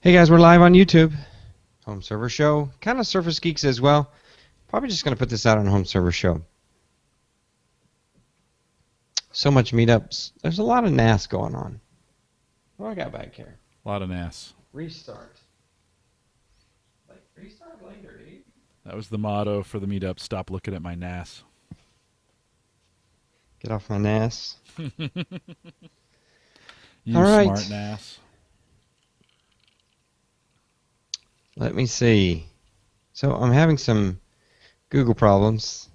Hey guys, we're live on YouTube. Home Server Show. Kind of Surface Geeks as well. Probably just going to put this out on Home Server Show. So much meetups. There's a lot of NAS going on. What do I got back here? A lot of NAS. Restart. Restart later, dude. That was the motto for the meetup. Stop looking at my NAS. Get off my NAS. You All right. smart NAS. Let me see. So I'm having some Google problems.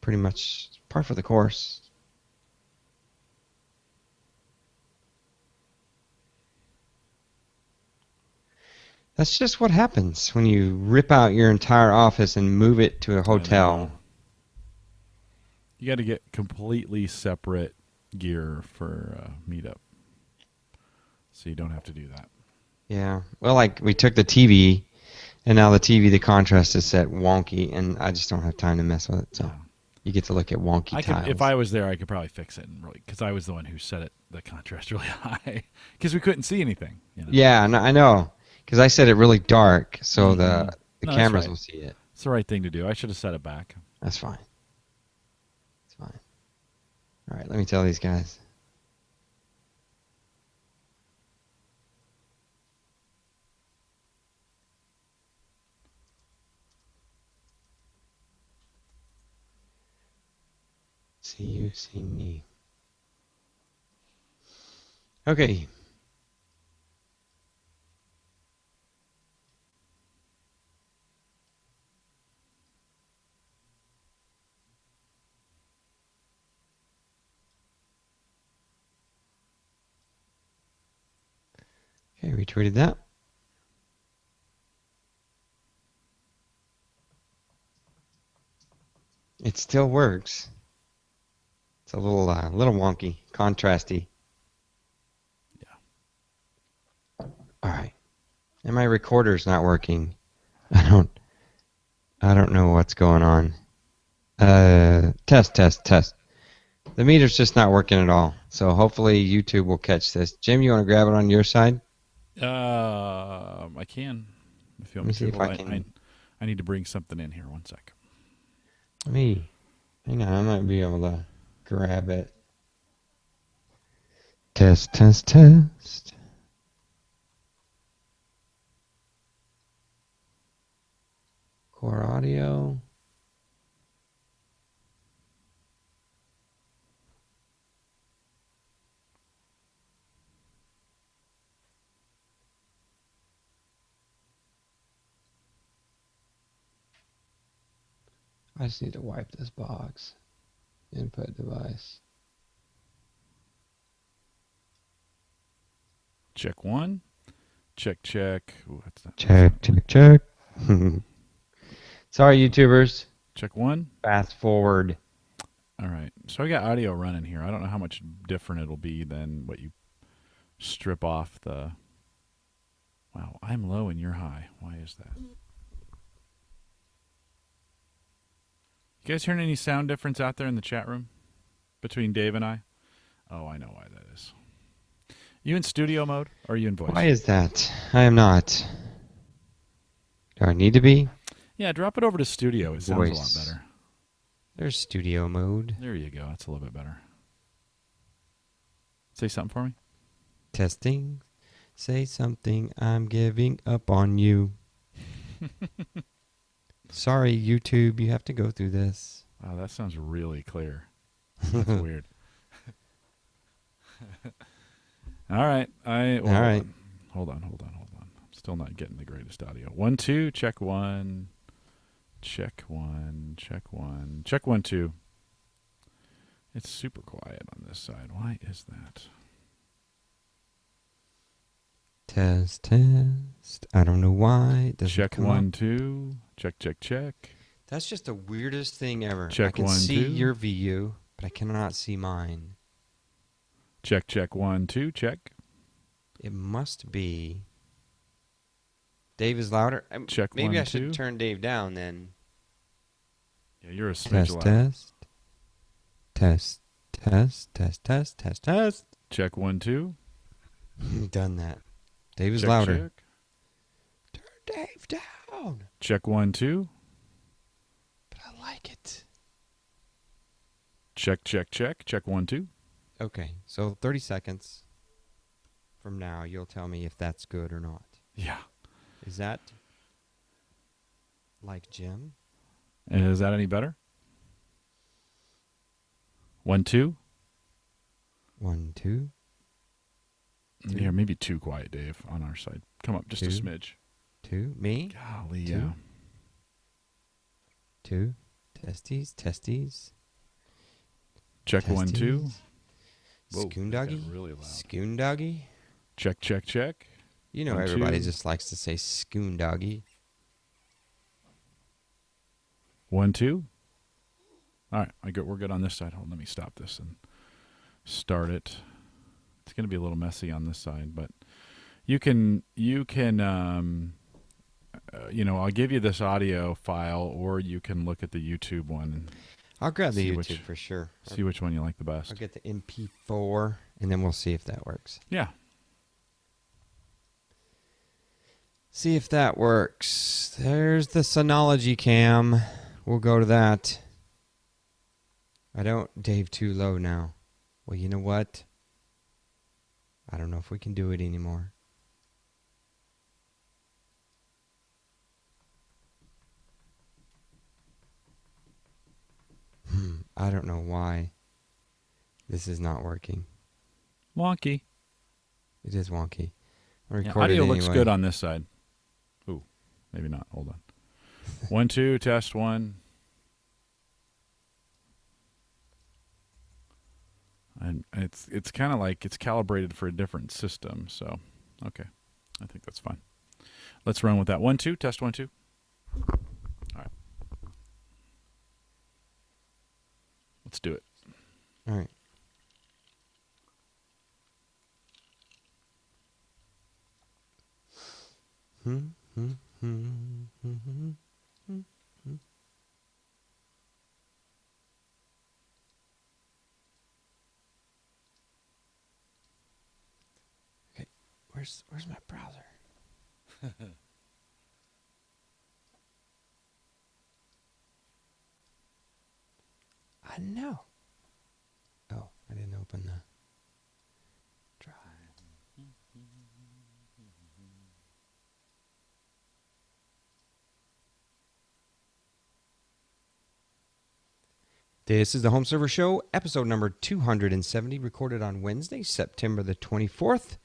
Pretty much par for the course. That's just what happens when you rip out your entire office and move it to a hotel. You got to get completely separate gear for meetup, so you don't have to do that. Yeah. Well, like we took the TV, and now the TV, the contrast is set wonky, and I just don't have time to mess with it. So you get to look at wonky tiles. If I was there, I could probably fix it, because I was the one who set it the contrast really high, because we couldn't see anything. You know? Yeah, no, I know, because I set it really dark, so the cameras will see it. It's the right thing to do. I should have set it back. That's fine. It's fine. All right, let me tell these guys. See you, see me. Okay. Okay, retweeted that. It still works. It's a little wonky, contrasty. Yeah. All right. And my recorder's not working. I don't know what's going on. Test. The meter's just not working at all. So hopefully YouTube will catch this. Jim, you want to grab it on your side? I can. If you want me to. If I can. I need to bring something in here. 1 sec. Hang on, I might be able to grab it. Test. Core audio. I just need to wipe this box. Input device. Check 1. Check. Ooh, that's not Check. Sorry, YouTubers. Check 1. Fast forward. All right. So I got audio running here. I don't know how much different it'll be than what you strip off the... Wow, I'm low and you're high. Why is that? You guys hearing any sound difference out there in the chat room between Dave and I? Oh, I know why that is. You in studio mode or are you in voice? Why is that? I am not. Do I need to be? Yeah, drop it over to studio. It sounds a lot better. There's studio mode. There you go. That's a little bit better. Say something for me. Testing. Say something. I'm giving up on you. Sorry, YouTube. You have to go through this. Wow, that sounds really clear. That's weird. All right. All right. Hold on. I'm still not getting the greatest audio. 1, 2. Check 1. Check 1. 1, 2. It's super quiet on this side. Why is that? Test. I don't know why. Check 1, 2. Check. That's just the weirdest thing ever. Check I can 1, see 2. your view, but I cannot see mine. Check 1, 2. Check. It must be. Dave is louder. Check maybe 1, I should 2. turn Dave down then. Yeah, you're a smidge loud. Test. Check 1, 2. Done that. Dave is check, louder. Check. Turn Dave down. Check 1, 2. But I like it. Check, check, check. Check 1, 2. Okay, so 30 seconds from now, you'll tell me if that's good or not. Yeah. Is that like Jim? Is that any better? 1, 2. 1, 2. Yeah, maybe too quiet, Dave, on our side. Come up just a smidge. 2. Me? Golly, 2. yeah. 2. Testes, testes. Check testes. 1, 2. Skoondoggy? Really loud. Skoondoggy? Check, check, check. You know 1, everybody 2. just likes to say Skoondoggy. 1, 2. All right, we're good on this side. Hold on, let me stop this and start it. It's going to be a little messy on this side, but you can I'll give you this audio file, or you can look at the YouTube one. I'll grab the YouTube for sure. See which one you like the best. I'll get the MP4, and then we'll see if that works. Yeah. See if that works. There's the Synology cam. We'll go to that. Dave, too low now. Well, you know what? I don't know if we can do it anymore. I don't know why this is not working. Wonky. It is wonky. Audio looks good on this side. Ooh, maybe not. Hold on. 1, 2, test 1. And it's kind of like it's calibrated for a different system. So, okay, I think that's fine. Let's run with that. 1, 2, test 1, 2. All right. Let's do it. All right. Okay, where's my browser? I know. Oh, I didn't open the drive. This is the Home Server Show, episode number 270, recorded on Wednesday, September the 24th.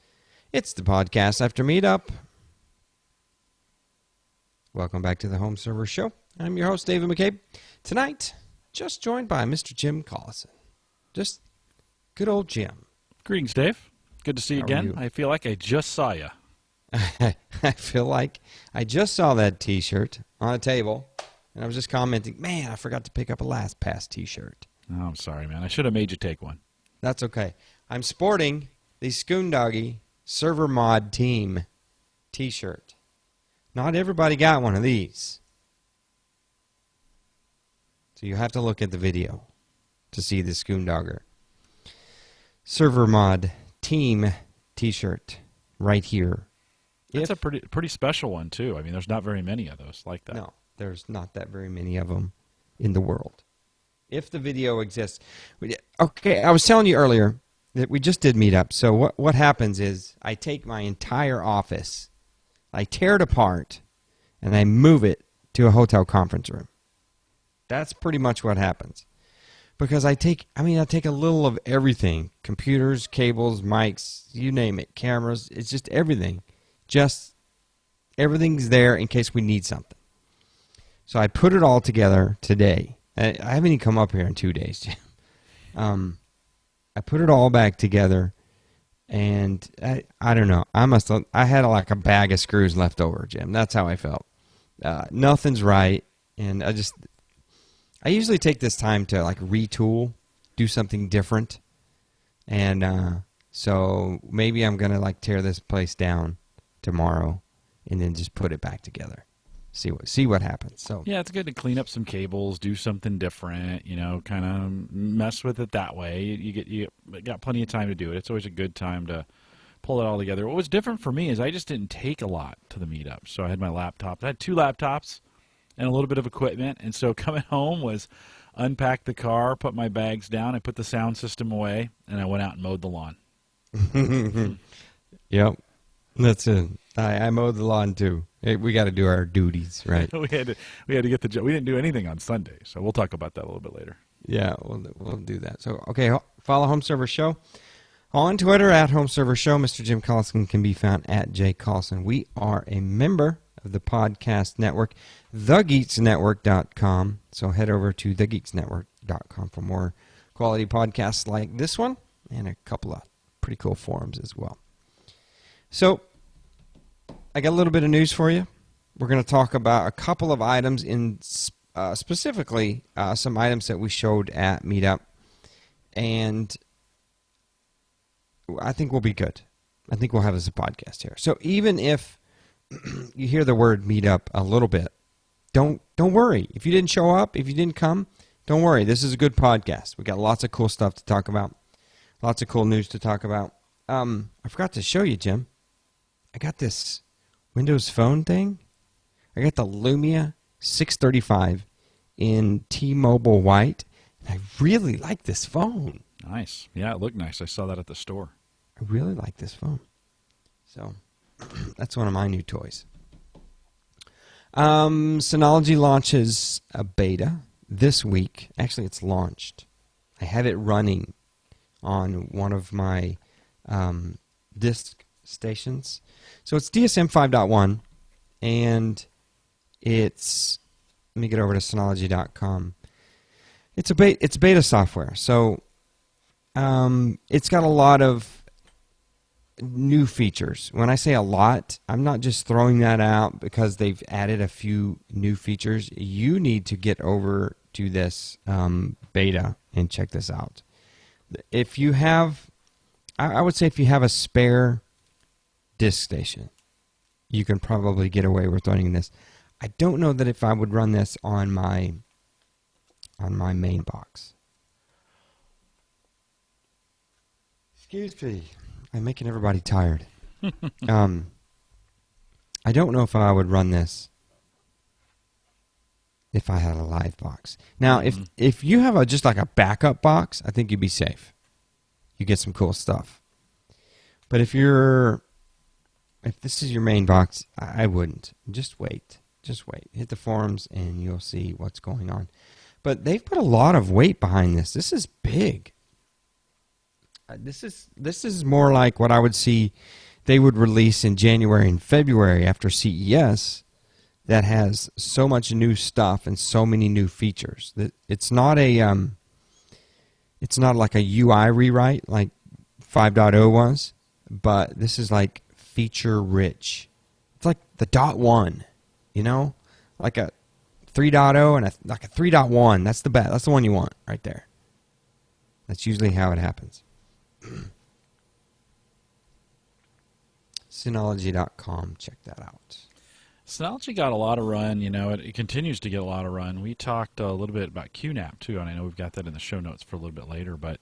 It's the podcast after Meetup. Welcome back to the Home Server Show. I'm your host, David McCabe. Tonight, just joined by Mr. Jim Collison. Just good old Jim. Greetings, Dave. Good to see you again. I feel like I just saw you. I feel like I just saw that T-shirt on a table, and I was just commenting, man, I forgot to pick up a LastPass T-shirt. Oh, I'm sorry, man. I should have made you take one. That's okay. I'm sporting the Skoondoggy Server Mod Team T-shirt. Not everybody got one of these. So you have to look at the video to see the Skoondogger Server Mod Team T-shirt right here. That's a pretty special one, too. I mean, there's not very many of those like that. No, there's not that very many of them in the world. If the video exists. Okay, I was telling you earlier that we just did Meetup. So what happens is I take my entire office, I tear it apart, and I move it to a hotel conference room. That's pretty much what happens. Because I take a little of everything. Computers, cables, mics, you name it, cameras. It's just everything. Just everything's there in case we need something. So I put it all together today. I haven't even come up here in 2 days, Jim. I put it all back together, and I don't know. I had like a bag of screws left over, Jim. That's how I felt. Nothing's right, and I usually take this time to like retool, do something different, and so maybe I'm gonna like tear this place down tomorrow, and then just put it back together. See what happens. So yeah, it's good to clean up some cables, do something different. Kind of mess with it that way. You got plenty of time to do it. It's always a good time to pull it all together. What was different for me is I just didn't take a lot to the meetup. So I had my laptop. I had 2 laptops and a little bit of equipment. And so coming home was unpack the car, put my bags down, I put the sound system away, and I went out and mowed the lawn. Yep. That's it. I mowed the lawn too. Hey, we got to do our duties, right? we had to get the job. We didn't do anything on Sunday, so we'll talk about that a little bit later. Yeah, we'll do that. So, okay, follow Home Server Show on Twitter at Home Server Show. Mr. Jim Collison can be found at J Collison. We are a member of the podcast network, thegeeksnetwork.com. So head over to thegeeksnetwork.com for more quality podcasts like this one and a couple of pretty cool forums as well. So I got a little bit of news for you. We're going to talk about a couple of items, in specifically some items that we showed at Meetup, and I think we'll be good. I think we'll have this a podcast here. So even if you hear the word Meetup a little bit, don't worry. If you didn't show up, if you didn't come, don't worry. This is a good podcast. We got lots of cool stuff to talk about, lots of cool news to talk about. I forgot to show you, Jim. I got this Windows Phone thing. I got the Lumia 635 in T-Mobile White. And I really like this phone. Nice. Yeah, it looked nice. I saw that at the store. I really like this phone. So that's one of my new toys. Synology launches a beta this week. Actually, it's launched. I have it running on one of my disk stations. So it's DSM 5.1, and it's, let me get over to Synology.com. It's beta software. So it's got a lot of new features. When I say a lot, I'm not just throwing that out because they've added a few new features. You need to get over to this beta and check this out. If you have, I would say if you have a spare disk station, you can probably get away with running this. I don't know that if I would run this on my main box. Excuse me. I'm making everybody tired. I don't know if I would run this if I had a live box. Now, if you have just like a backup box, I think you'd be safe. You get some cool stuff. But if this is your main box, I wouldn't. Just wait. Just wait. Hit the forums and you'll see what's going on. But they've put a lot of weight behind this. This is big. This is more like what I would see they would release in January and February after CES, that has so much new stuff and so many new features. That it's not like a UI rewrite like 5.0 was, but this is like feature rich. It's like the .1, you know, like a 3.0 and like a 3.1. That's the best. That's the one you want right there. That's usually how it happens. Synology.com. Check that out. Synology got a lot of run. You know, it continues to get a lot of run. We talked a little bit about QNAP too, and I know we've got that in the show notes for a little bit later. But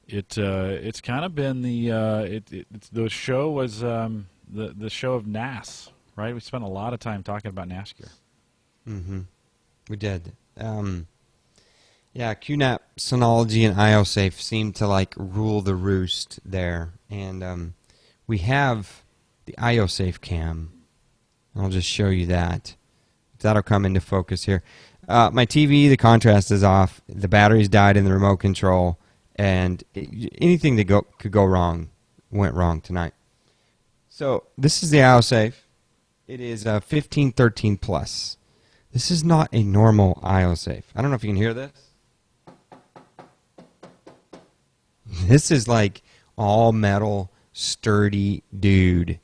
it's kind of been the show was the show of NAS, right? We spent a lot of time talking about NAS gear. Mm-hmm. We did. Yeah, QNAP, Synology, and IOSafe seem to like rule the roost there, and we have the IOSafe cam. I'll just show you that. That'll come into focus here. My TV, the contrast is off. The batteries died in the remote control, and anything that could go wrong went wrong tonight. So this is the IOSafe. It is 1513 plus. This is not a normal IOSafe. I don't know if you can hear this. This is like all metal, sturdy dude.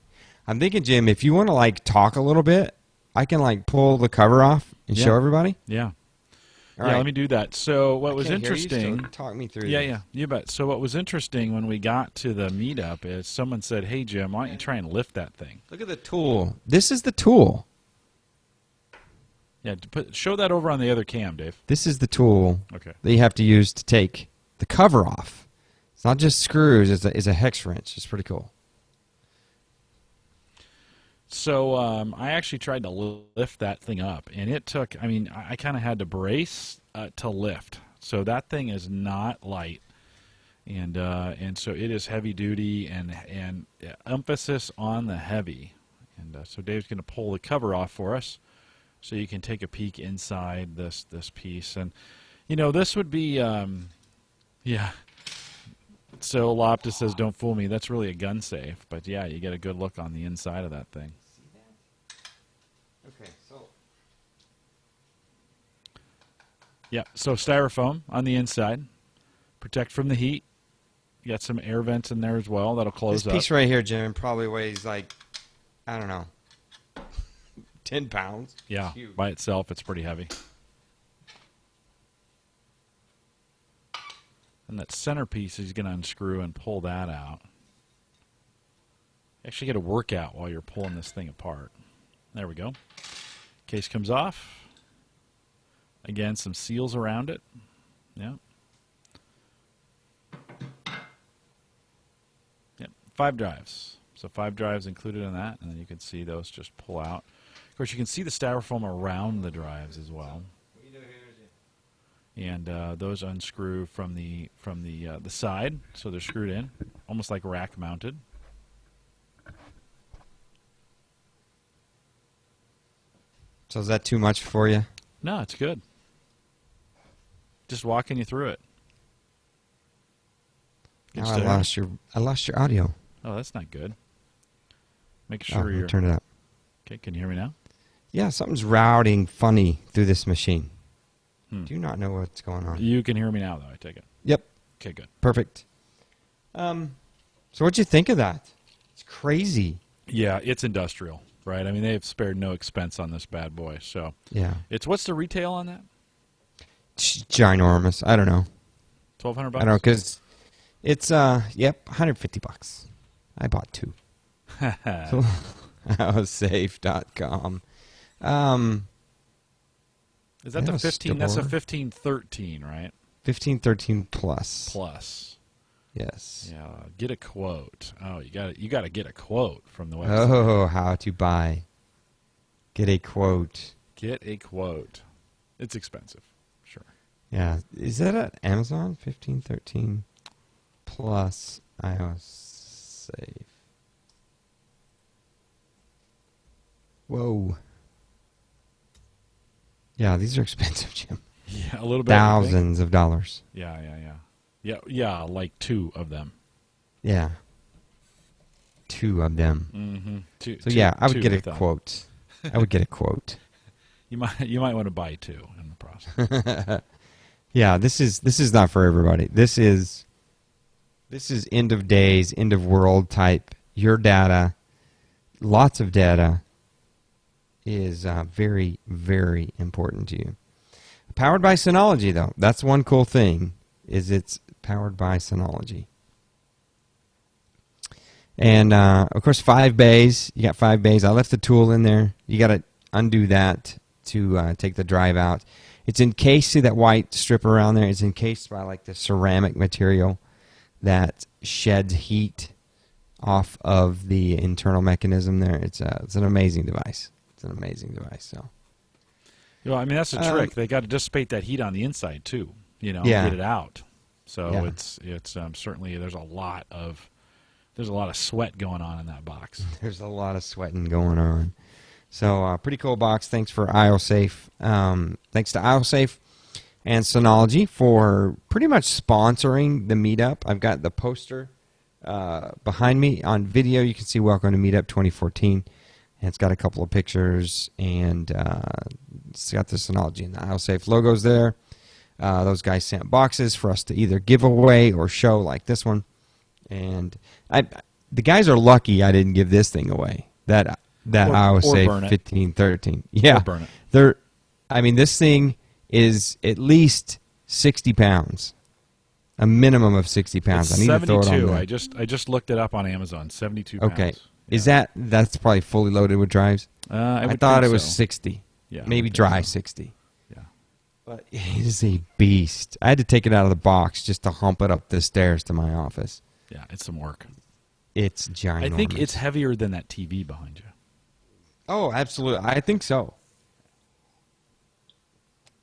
I'm thinking, Jim, if you want to like talk a little bit, I can like pull the cover off and show everybody. Yeah. All right. Let me do that. So what was interesting? Hear you, so talk me through. Yeah, this. yeah, you bet. So what was interesting when we got to the meetup is someone said, "Hey, Jim, why don't you try and lift that thing?" Look at the tool. This is the tool. Yeah, show that over on the other cam, Dave. This is the tool that you have to use to take the cover off. It's not just screws. It's a hex wrench. It's pretty cool. So I actually tried to lift that thing up, and it took. I mean, I kind of had to brace to lift. So that thing is not light, and so it is heavy duty and emphasis on the heavy. And so Dave's going to pull the cover off for us, so you can take a peek inside this piece. And this would be yeah. So Loptus says, "Don't fool me. That's really a gun safe." But yeah, you get a good look on the inside of that thing. See that? Okay, so Yeah, so styrofoam on the inside, protect from the heat. You got some air vents in there as well that'll close this piece right here, Jim, probably weighs like, I don't know, 10 pounds. Yeah, by itself, it's pretty heavy. And that centerpiece, he's going to unscrew and pull that out. You actually get a workout while you're pulling this thing apart. There we go. Case comes off. Again, some seals around it. Yeah. Yep, 5 drives. So 5 drives included in that, and then you can see those just pull out. Of course, you can see the styrofoam around the drives as well. And those unscrew from the side, so they're screwed in, almost like rack mounted. So is that too much for you? No, it's good. Just walking you through it. Now I lost your audio. Oh, that's not good. Make sure you're turn it up. Okay. Can you hear me now? Yeah, something's routing funny through this machine. Do not know what's going on. You can hear me now, though, I take it. Yep. Okay, good. Perfect. So what'd you think of that? It's crazy. Yeah, it's industrial, right? I mean, they've spared no expense on this bad boy. So yeah, what's the retail on that? It's ginormous. I don't know. $1,200. I don't know because it's $150. I bought 2. So, IOSafe.com. Is that the 15? That's a 1513, right? 1513 plus. Plus. Yes. Yeah. Get a quote. Oh, you got to get a quote from the website. Oh, how to buy. Get a quote. Get a quote. It's expensive. Sure. Yeah. Is that at Amazon? 1513 plus iOS Safe. Whoa. Yeah, these are expensive, Jim. Yeah, a little bit. Thousands of dollars. Yeah, like 2 of them. Yeah. 2 of them. Mm-hmm. So yeah, I would get a quote. I would get a quote. You might want to buy 2 in the process. Yeah, this is not for everybody. This is end of days, end of world type. Your data, lots of data, is very, very important to you. Powered by Synology, though. That's one cool thing, is it's powered by Synology. And, of course, 5 bays. You got 5 bays. I left the tool in there. You got to undo that to take the drive out. It's encased, see that white strip around there? It's encased by, like, the ceramic material that sheds heat off of the internal mechanism there. It's an amazing device. It's an amazing device. So, I mean, that's the trick. They got to dissipate that heat on the inside too. Get it out. So it's certainly there's a lot of sweat going on in that box. There's a lot of sweating going on. So pretty cool box. Thanks for IOSafe. Thanks to IOSafe and Synology for pretty much sponsoring the meetup. I've got the poster behind me on video. You can see Welcome to Meetup 2014. And it's got a couple of pictures, and it's got the Synology and the IOSafe logos there. Those guys sent boxes for us to either give away or show, like this one. And the guys are lucky I didn't give this thing away. That IOSafe 1513. Yeah, or burn it. I mean, this thing is at least 60 pounds. A minimum of 60 pounds. It's I need 72. to throw it on there. I just looked it up on Amazon. 72 pounds. Okay. Yeah. That's probably fully loaded with drives? I thought it was so. 60. Yeah, maybe dry 60. Yeah. But it is a beast. I had to take it out of the box just to hump it up the stairs to my office. Yeah, it's some work. It's ginormous. I think it's heavier than that TV behind you. Oh, absolutely. I think so.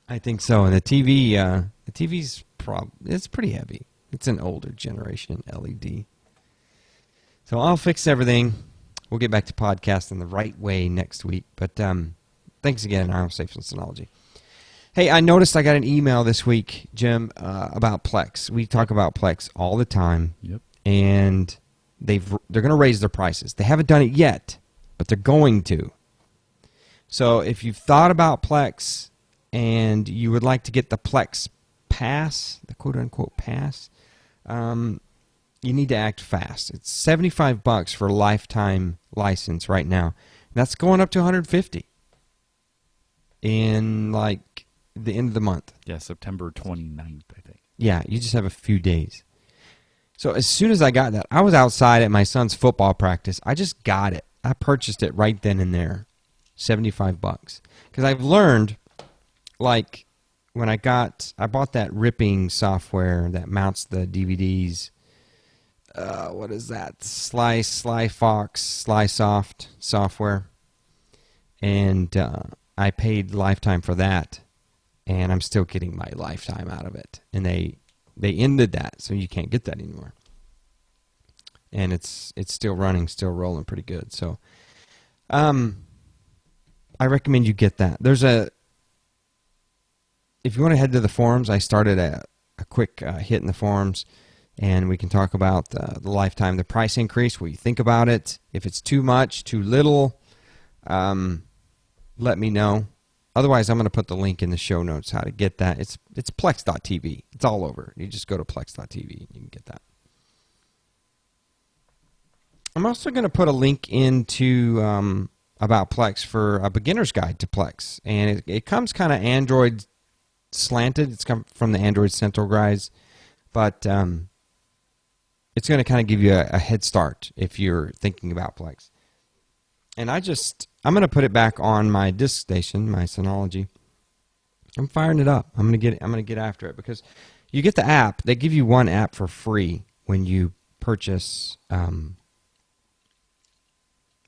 I think so. And the TV's it's pretty heavy. It's an older generation LED. So I'll fix everything. We'll get back to podcasting the right way next week. But thanks again, Aerospace and Synology. Hey, I noticed I got an email this week, Jim, about Plex. We talk about Plex all the time. Yep. And they're going to raise their prices. They haven't done it yet, but they're going to. So if you've thought about Plex and you would like to get the Plex Pass, the quote-unquote Pass, you need to act fast. It's $75 for a lifetime license right now. That's going up to $150 in like the end of the month. Yeah, September 29th, I think. Yeah, you just have a few days. So as soon as I got that, I was outside at my son's football practice. I just got it. I purchased it right then and there, $75. Because I've learned, like, when I bought that ripping software that mounts the DVDs. What is that? Slyfox, Slysoft software. And I paid lifetime for that. And I'm still getting my lifetime out of it. And they ended that, so you can't get that anymore. And it's still running, still rolling pretty good. So I recommend you get that. If you want to head to the forums, I started a quick hit in the forums, and we can talk about the lifetime, the price increase, what you think about it. If it's too much, too little, let me know. Otherwise, I'm going to put the link in the show notes how to get that. It's plex.tv. It's all over. You just go to plex.tv and you can get that. I'm also going to put a link into about Plex for a beginner's guide to Plex. And it comes kind of Android slanted. It's come from the Android Central guys. But it's going to kind of give you a head start if you're thinking about Plex. And I'm going to put it back on my disk station, my Synology. I'm firing it up. I'm going to get after it because you get the app. They give you one app for free when you purchase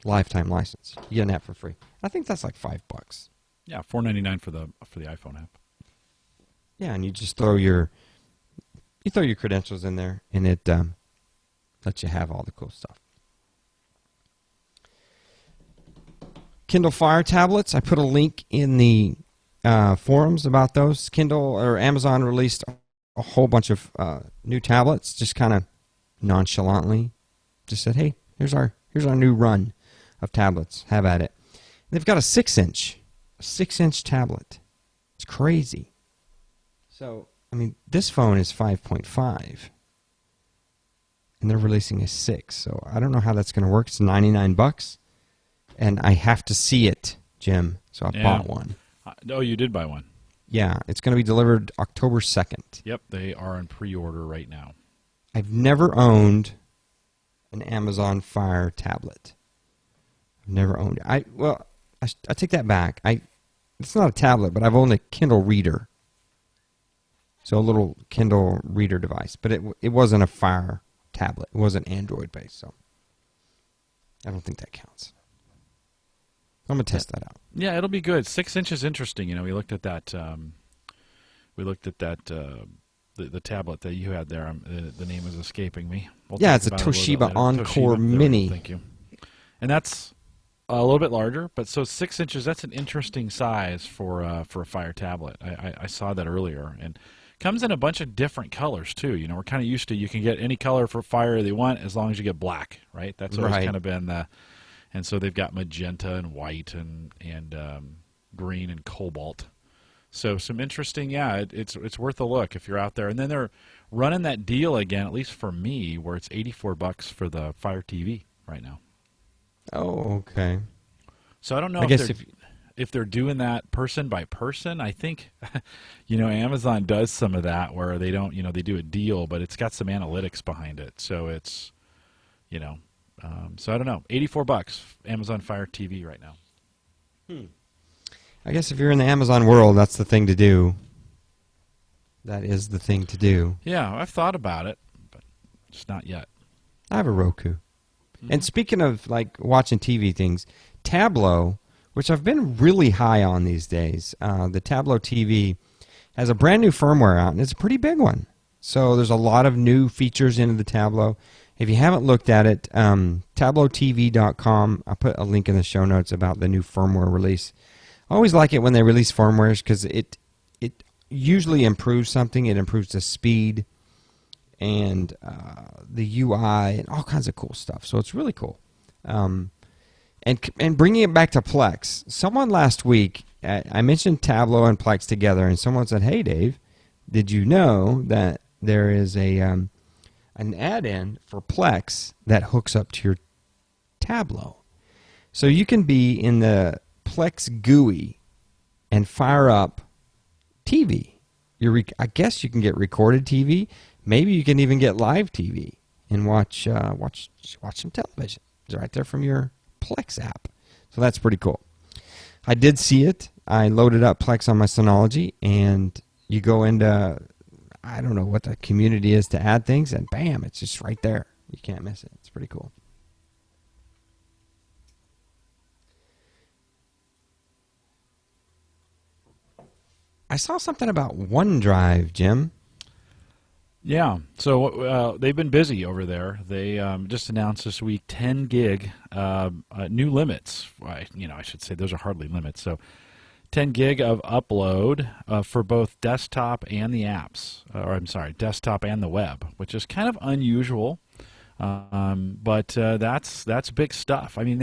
lifetime license. You get an app for free. I think that's like $5. Yeah, $4.99 for the iPhone app. Yeah, and you just throw your credentials in there, and it lets you have all the cool stuff. Kindle Fire tablets. I put a link in the forums about those. Kindle or Amazon released a whole bunch of new tablets, just kind of nonchalantly, just said, "Hey, here's our new run of tablets. Have at it." And they've got a 6-inch tablet. It's crazy. So I mean, this phone is 5.5, and they're releasing a 6. So I don't know how that's going to work. It's $99. And I have to see it, Jim, so I bought one. Oh, you did buy one? Yeah, it's going to be delivered October 2nd. Yep, they are in pre-order right now. I've never owned an Amazon Fire tablet. I've never owned it. I take that back. It's not a tablet, but I've owned a Kindle reader. So a little Kindle reader device. But it wasn't a Fire tablet. It wasn't Android-based, so I don't think that counts. I'm gonna test that out. Yeah, it'll be good. 6 inches, interesting. We looked at that. The tablet that you had there. The name is escaping me. It's a Toshiba Encore Mini. Thank you. And that's a little bit larger, but so 6 inches. That's an interesting size for a Fire tablet. I saw that earlier, and comes in a bunch of different colors too. We're kind of used to you can get any color for Fire they want as long as you get black, right? That's always kind of been the. And so they've got magenta and white and green and cobalt. So some interesting, it's worth a look if you're out there. And then they're running that deal again, at least for me, where it's $84 for the Fire TV right now. Oh, okay. So I don't know if they're doing that person by person. I think, Amazon does some of that where they don't, they do a deal, but it's got some analytics behind it. So it's, so I don't know. $84 Amazon Fire TV right now. I guess if you're in the Amazon world, that's the thing to do. That is the thing to do. Yeah, I've thought about it, but just not yet. I have a Roku. And speaking of like watching TV things, Tableau which I've been really high on these days. The Tableau TV has a brand new firmware out, and it's a pretty big one. So there's a lot of new features into the Tableau. If you haven't looked at it, tableautv.com, I'll put a link in the show notes about the new firmware release. I always like it when they release firmwares because it usually improves something. It improves the speed and the UI and all kinds of cool stuff. So it's really cool. And bringing it back to Plex, someone last week, I mentioned Tableau and Plex together, and someone said, "Hey, Dave, did you know that there is an add-in for Plex that hooks up to your Tableau? So you can be in the Plex GUI and fire up TV. I guess you can get recorded TV. Maybe you can even get live TV and watch some television. It's right there from your Plex app. So that's pretty cool. I did see it. I loaded up Plex on my Synology, and you go into, I don't know what the community is to add things, and bam, it's just right there. You can't miss it. It's pretty cool. I saw something about OneDrive, Jim. Yeah, so they've been busy over there. They just announced this week 10 gig new limits. I should say those are hardly limits. So 10 gig of upload for both desktop and the apps, desktop and the web, which is kind of unusual, but that's big stuff. I mean,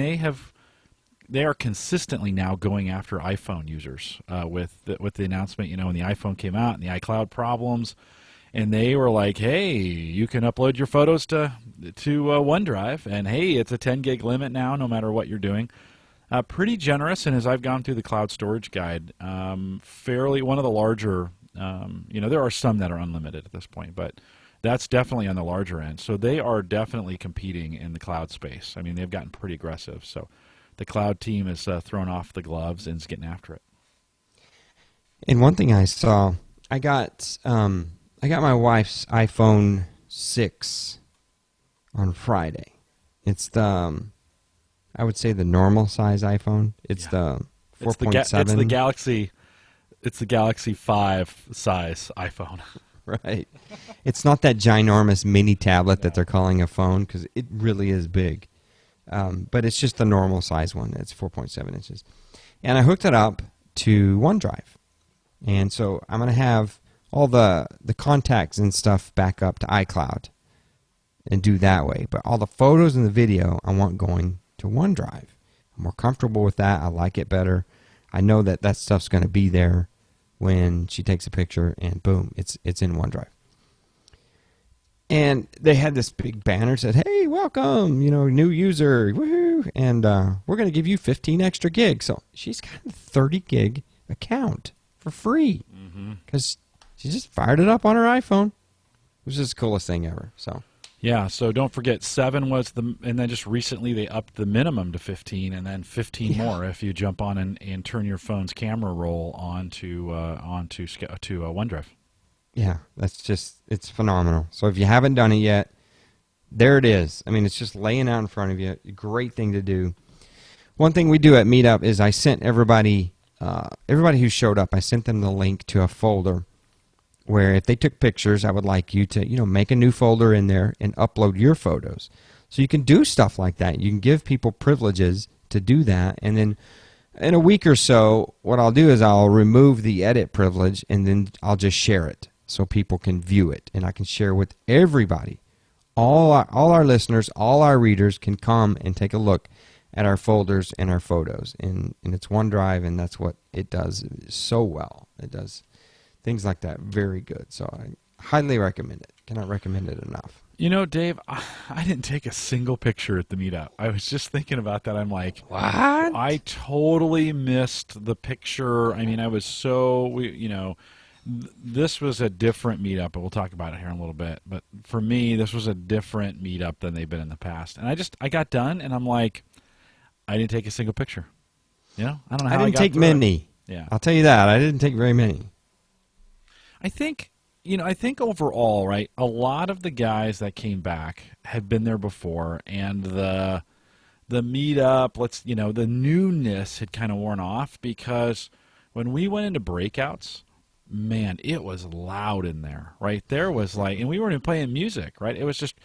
they are consistently now going after iPhone users with the announcement. When the iPhone came out and the iCloud problems. And they were like, hey, you can upload your photos to OneDrive, and hey, it's a 10 gig limit now, no matter what you're doing. Pretty generous, and as I've gone through the cloud storage guide, fairly one of the larger. There are some that are unlimited at this point, but that's definitely on the larger end. So they are definitely competing in the cloud space. I mean, they've gotten pretty aggressive. So the cloud team is thrown off the gloves and is getting after it. And one thing I saw, I got my wife's iPhone 6 on Friday. It's the, I would say the normal size iPhone. It's the 4.7. It's the Galaxy 5 size iPhone. Right. It's not that ginormous mini tablet that they're calling a phone because it really is big. But it's just the normal size one. It's 4.7 inches. And I hooked it up to OneDrive. And so I'm going to have all the contacts and stuff back up to iCloud and do that way. But all the photos and the video I want going to OneDrive. I'm more comfortable with that. I like it better. I know that stuff's going to be there when she takes a picture and boom, it's in OneDrive. And they had this big banner that said, hey, welcome, new user, woohoo, and we're going to give you 15 extra gigs. So she's got a 30 gig account for free because she just fired it up on her iPhone. It was just the coolest thing ever. So yeah, so don't forget 7 was and then just recently they upped the minimum to 15, and then 15 more if you jump on and turn your phone's camera roll onto OneDrive. Yeah, it's phenomenal. So if you haven't done it yet, there it is. I mean, it's just laying out in front of you. Great thing to do. One thing we do at Meetup is I sent everybody who showed up, I sent them the link to a folder where if they took pictures, I would like you to, make a new folder in there and upload your photos. So you can do stuff like that. You can give people privileges to do that. And then in a week or so, what I'll do is I'll remove the edit privilege and then I'll just share it so people can view it. And I can share with everybody. All our listeners, all our readers can come and take a look at our folders and our photos. And it's OneDrive, and that's what it does so well. It does things like that very good. So I highly recommend it. Cannot recommend it enough. Dave, I didn't take a single picture at the meetup. I was just thinking about that. I'm like, what? I totally missed the picture. I mean, I was so, this was a different meetup, and we'll talk about it here in a little bit. But for me, this was a different meetup than they've been in the past. And I got done, and I'm like, I didn't take a single picture. I don't know how I didn't take many. Yeah, I'll tell you that. I didn't take very many. I think overall, right, a lot of the guys that came back had been there before, and the the meetup, the newness had kind of worn off, because when we went into breakouts, man, it was loud in there, right? There was and we weren't even playing music, right? It was just,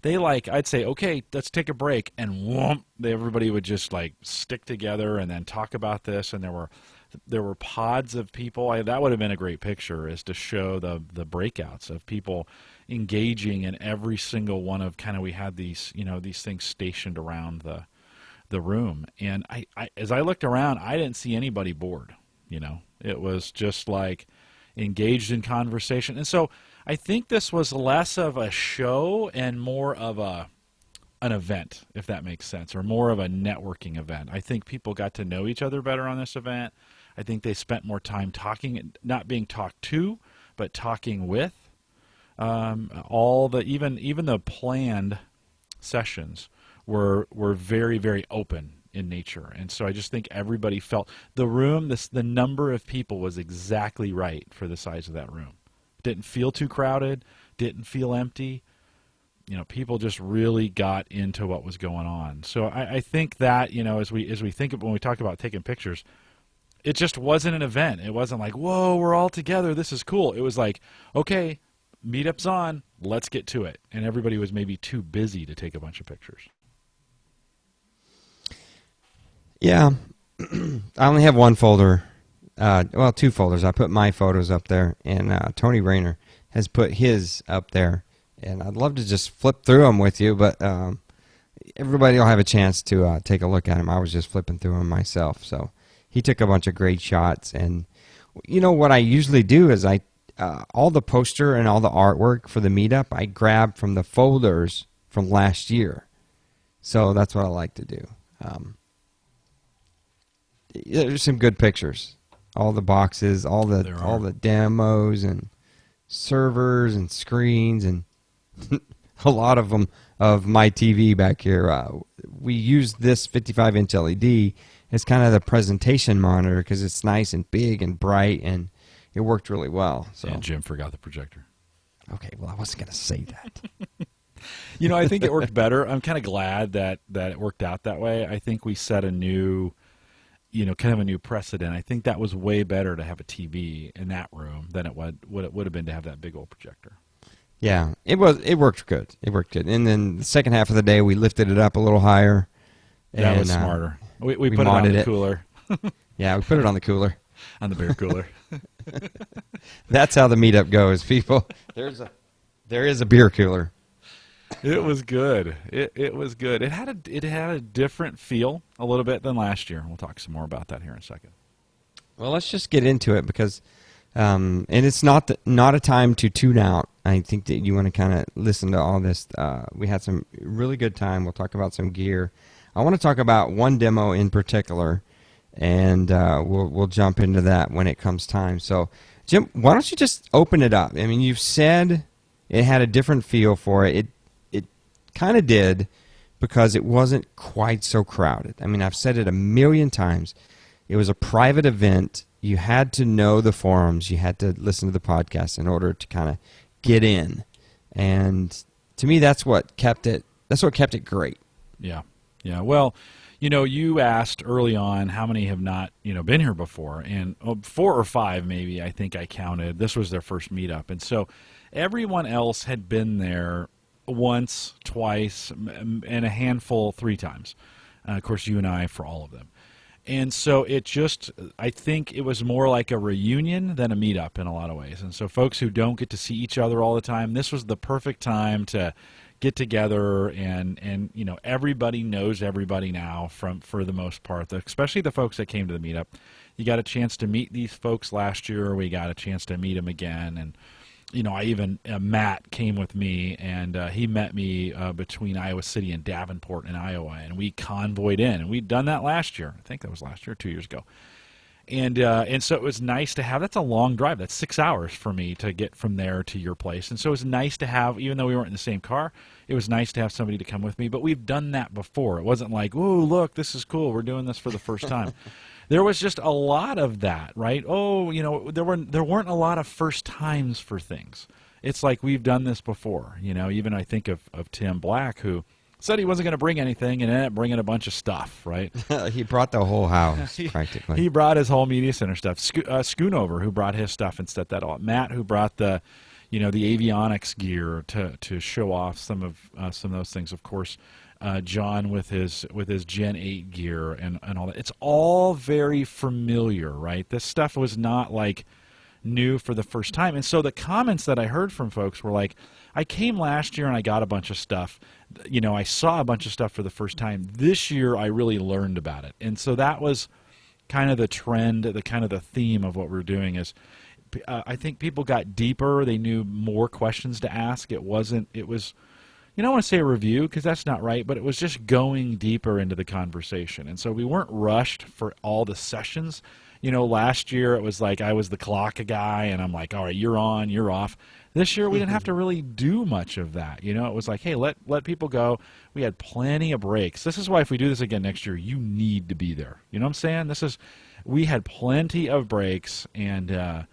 I'd say, okay, let's take a break, and whoomp, everybody would just stick together and then talk about this, and there were pods of people. That would have been a great picture, is to show the breakouts of people engaging in every single one of we had these things stationed around the room. And I as I looked around, I didn't see anybody bored. It was just engaged in conversation. And so I think this was less of a show and more of an event, if that makes sense, or more of a networking event. I think people got to know each other better on this event. I think they spent more time talking, not being talked to, but talking with. Even the planned sessions were very, very open in nature, and so I just think everybody felt the number of people was exactly right for the size of that room. Didn't feel too crowded, didn't feel empty. People just really got into what was going on. So I think that as we think of when we talk about taking pictures, it just wasn't an event. It wasn't whoa, we're all together, this is cool. It was okay, meetup's on, let's get to it. And everybody was maybe too busy to take a bunch of pictures. Yeah. I only have one folder. Two folders. I put my photos up there, and Tony Rayner has put his up there. And I'd love to just flip through them with you, but everybody will have a chance to take a look at them. I was just flipping through them myself. So he took a bunch of great shots. And what I usually do is all the poster and all the artwork for the meetup, I grab from the folders from last year. So that's what I like to do. There's some good pictures. All the boxes, all the demos and servers and screens, and a lot of them of my TV back here. We use this 55-inch LED as kind of the presentation monitor because it's nice and big and bright, and it worked really well. So. And Jim forgot the projector. Okay, well, I wasn't going to say that. I think it worked better. I'm kind of glad that it worked out that way. I think we set a new, kind of a new precedent. I think that was way better to have a TV in that room than it would have been to have that big old projector. Yeah, it worked good. It worked good. And then the second half of the day, we lifted it up a little higher. That was smarter. We put it on the cooler. Yeah, we put it on the cooler. On the beer cooler. That's how the meetup goes, people. There is a beer cooler. It was good. It was good. It had a different feel a little bit than last year. We'll talk some more about that here in a second. Well, let's just get into it because, and it's not a time to tune out. I think that you want to kind of listen to all this. We had some really good time. We'll talk about some gear. I want to talk about one demo in particular, and we'll jump into that when it comes time. So, Jim, why don't you just open it up? I mean, you've said it had a different feel for it. It kind of did because it wasn't quite so crowded. I mean, I've said it a million times. It was a private event. You had to know the forums. You had to listen to the podcast in order to kind of get in. And to me, that's what kept it great. Yeah. Yeah. Well, you asked early on how many have not, been here before, and 4 or 5 maybe, I think I counted. This was their first meetup. And so everyone else had been there once, twice, and a handful 3 times. Of course, you and I for all of them. And so I think it was more like a reunion than a meetup in a lot of ways. And so folks who don't get to see each other all the time, this was the perfect time to get together, and everybody knows everybody now for the most part, especially the folks that came to the meetup. You got a chance to meet these folks last year. We got a chance to meet them again. And Matt came with me, and he met me between Iowa City and Davenport in Iowa, and we convoyed in. And we'd done that last year. I think that was last year, 2 years ago. And so it was nice to have. That's a long drive. That's 6 hours for me to get from there to your place. And so it was nice to have, even though we weren't in the same car, it was nice to have somebody to come with me. But we've done that before. It wasn't like, oh, look, this is cool. We're doing this for the first time. There was just a lot of that, right? Oh, there weren't a lot of first times for things. It's like we've done this before. Even I think of Tim Black, who said he wasn't going to bring anything, and ended up bringing a bunch of stuff, right? He brought the whole house, practically. He brought his whole media center stuff. Schoonover, who brought his stuff and set that all up. Matt, who brought the avionics gear to show off some of those things. Of course, John with his Gen 8 gear and all that. It's all very familiar, right? This stuff was not like new for the first time. And so the comments that I heard from folks were like, I came last year and I got a bunch of stuff. I saw a bunch of stuff for the first time. This year I really learned about it. And so that was kind of the trend, the kind of the theme of what we're doing is I think people got deeper. They knew more questions to ask. It was, I don't want to say a review because that's not right, but it was just going deeper into the conversation. And so we weren't rushed for all the sessions. Last year it was like I was the clock guy, and I'm like, all right, you're on, you're off. This year we didn't have to really do much of that. It was like, hey, let people go. We had plenty of breaks. This is why if we do this again next year, you need to be there. You know what I'm saying? We had plenty of breaks, and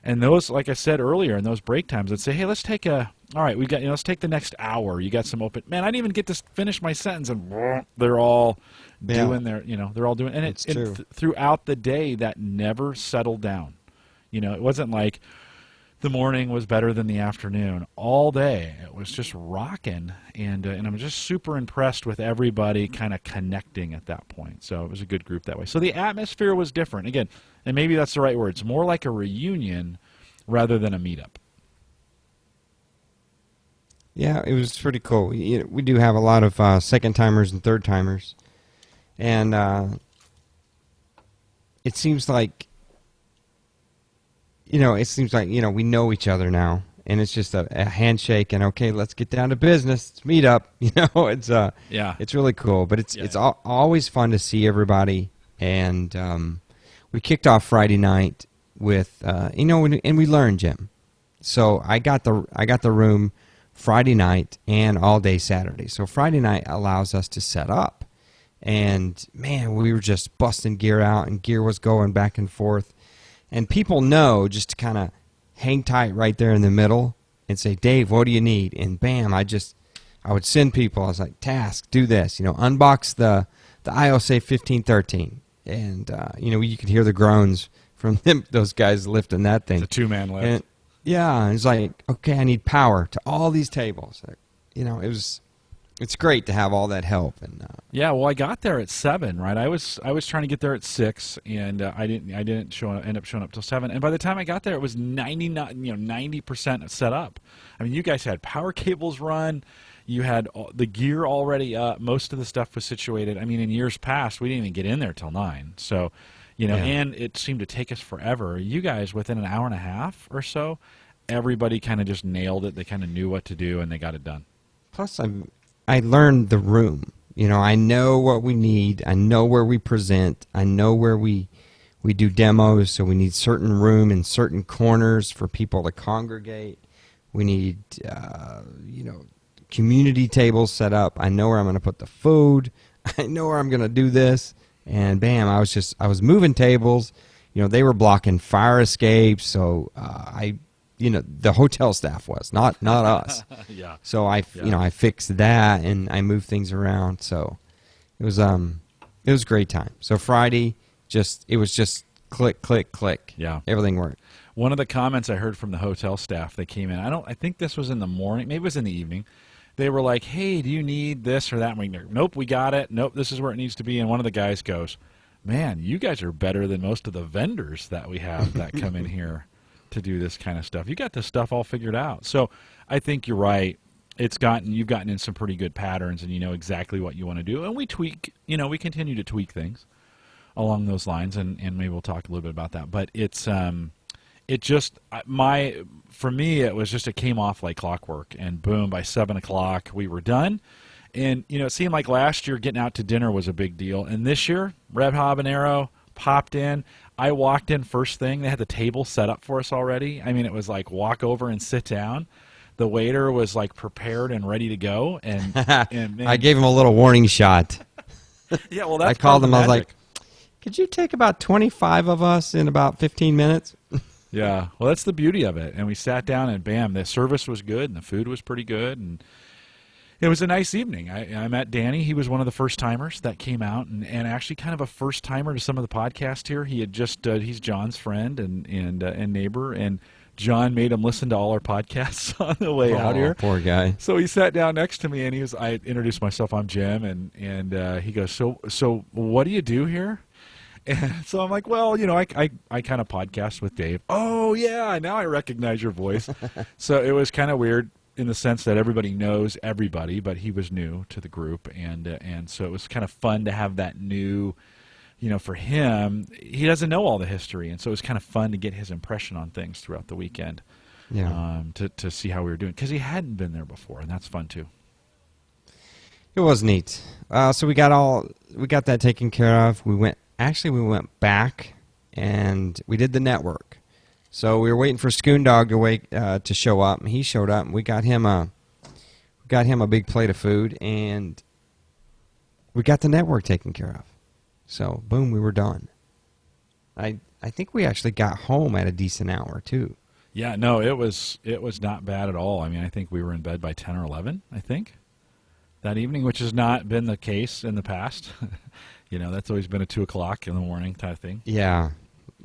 those, like I said earlier, in those break times, I'd say, hey, let's take let's take the next hour. You got some open. Man, I didn't even get to finish my sentence, and they're all doing they're all doing, and it's throughout the day that never settled down. It wasn't like the morning was better than the afternoon. All day it was just rocking, and I'm just super impressed with everybody kind of connecting at that point. So it was a good group that way. So the atmosphere was different again, and maybe that's the right word. It's more like a reunion rather than a meetup. Yeah, it was pretty cool. We do have a lot of second-timers and third-timers. And it seems like, we know each other now. And it's just a handshake and, okay, let's get down to business. It's Meetup. It's really cool. But it's always fun to see everybody. And we kicked off Friday night with, and we learned, Jim. So I got the room Friday night and all day Saturday. So Friday night allows us to set up. And, man, we were just busting gear out, and gear was going back and forth. And people know just to kind of hang tight right there in the middle and say, Dave, what do you need? And, bam, I would send people. I was like, task, do this. Unbox the IOSA 1513. And, you could hear the groans from those guys lifting that thing. It's a two-man lift. And, yeah, it's like, okay, I need power to all these tables. It's great to have all that help. And yeah, well, I got there at 7, right? I was trying to get there at 6, and I didn't end up showing up till 7. And by the time I got there, it was 90% set up. I mean, you guys had power cables run. You had the gear already up. Most of the stuff was situated. I mean, in years past, we didn't even get in there till 9. So. And it seemed to take us forever. You guys, within an hour and a half or so, everybody kind of just nailed it. They kind of knew what to do, and they got it done. Plus, I learned the room. I know what we need. I know where we present. I know where we do demos, so we need certain room in certain corners for people to congregate. We need, community tables set up. I know where I'm going to put the food. I know where I'm going to do this. And bam, I was moving tables. They were blocking fire escapes. So the hotel staff was not us. Yeah. So I fixed that and I moved things around. So it was a great time. So Friday, it was just click, click, click. Yeah. Everything worked. One of the comments I heard from the hotel staff that came in, I think this was in the morning, maybe it was in the evening. They were like, hey, do you need this or that? And we go, nope, we got it. Nope, this is where it needs to be. And one of the guys goes, man, you guys are better than most of the vendors that we have that come in here to do this kind of stuff. You got this stuff all figured out. So I think you're right. You've gotten in some pretty good patterns, and you know exactly what you want to do. And we tweak, we continue to tweak things along those lines, and maybe we'll talk a little bit about that. But for me, it was just, it came off like clockwork, and boom, by 7 o'clock we were done. And, it seemed like last year getting out to dinner was a big deal. And this year, Red Habanero popped in. I walked in first thing. They had the table set up for us already. I mean, it was like walk over and sit down. The waiter was like prepared and ready to go. And man, I gave him a little warning shot. Yeah, well, that's I called him. I was magic. like, could you take about 25 of us in about 15 minutes? Yeah, well, that's the beauty of it. And we sat down, and bam, the service was good, and the food was pretty good, and It was a nice evening. I met Danny. He was one of the first timers that came out, and actually kind of a first timer to some of the podcast here. He had just he's John's friend and neighbor, and John made him listen to all our podcasts on the way out here. Poor guy. So he sat down next to me, and I introduced myself. I'm Jim, and he goes, so what do you do here? And so I'm like, well, I kind of podcast with Dave. Oh yeah, now I recognize your voice. So it was kind of weird in the sense that everybody knows everybody, but he was new to the group, and so it was kind of fun to have that new, for him, he doesn't know all the history, and so it was kind of fun to get his impression on things throughout the weekend. Yeah. To see how we were doing, because he hadn't been there before, and that's fun too. It was neat. So we got that taken care of. We went back and we did the network. So we were waiting for Dog to show up, and he showed up, and we got him a big plate of food, and we got the network taken care of. So boom, we were done. I think we actually got home at a decent hour too. Yeah, no, it was not bad at all. I mean, I think we were in bed by 10 or 11, I think, that evening, which has not been the case in the past. That's always been a 2 o'clock in the morning type thing. Yeah,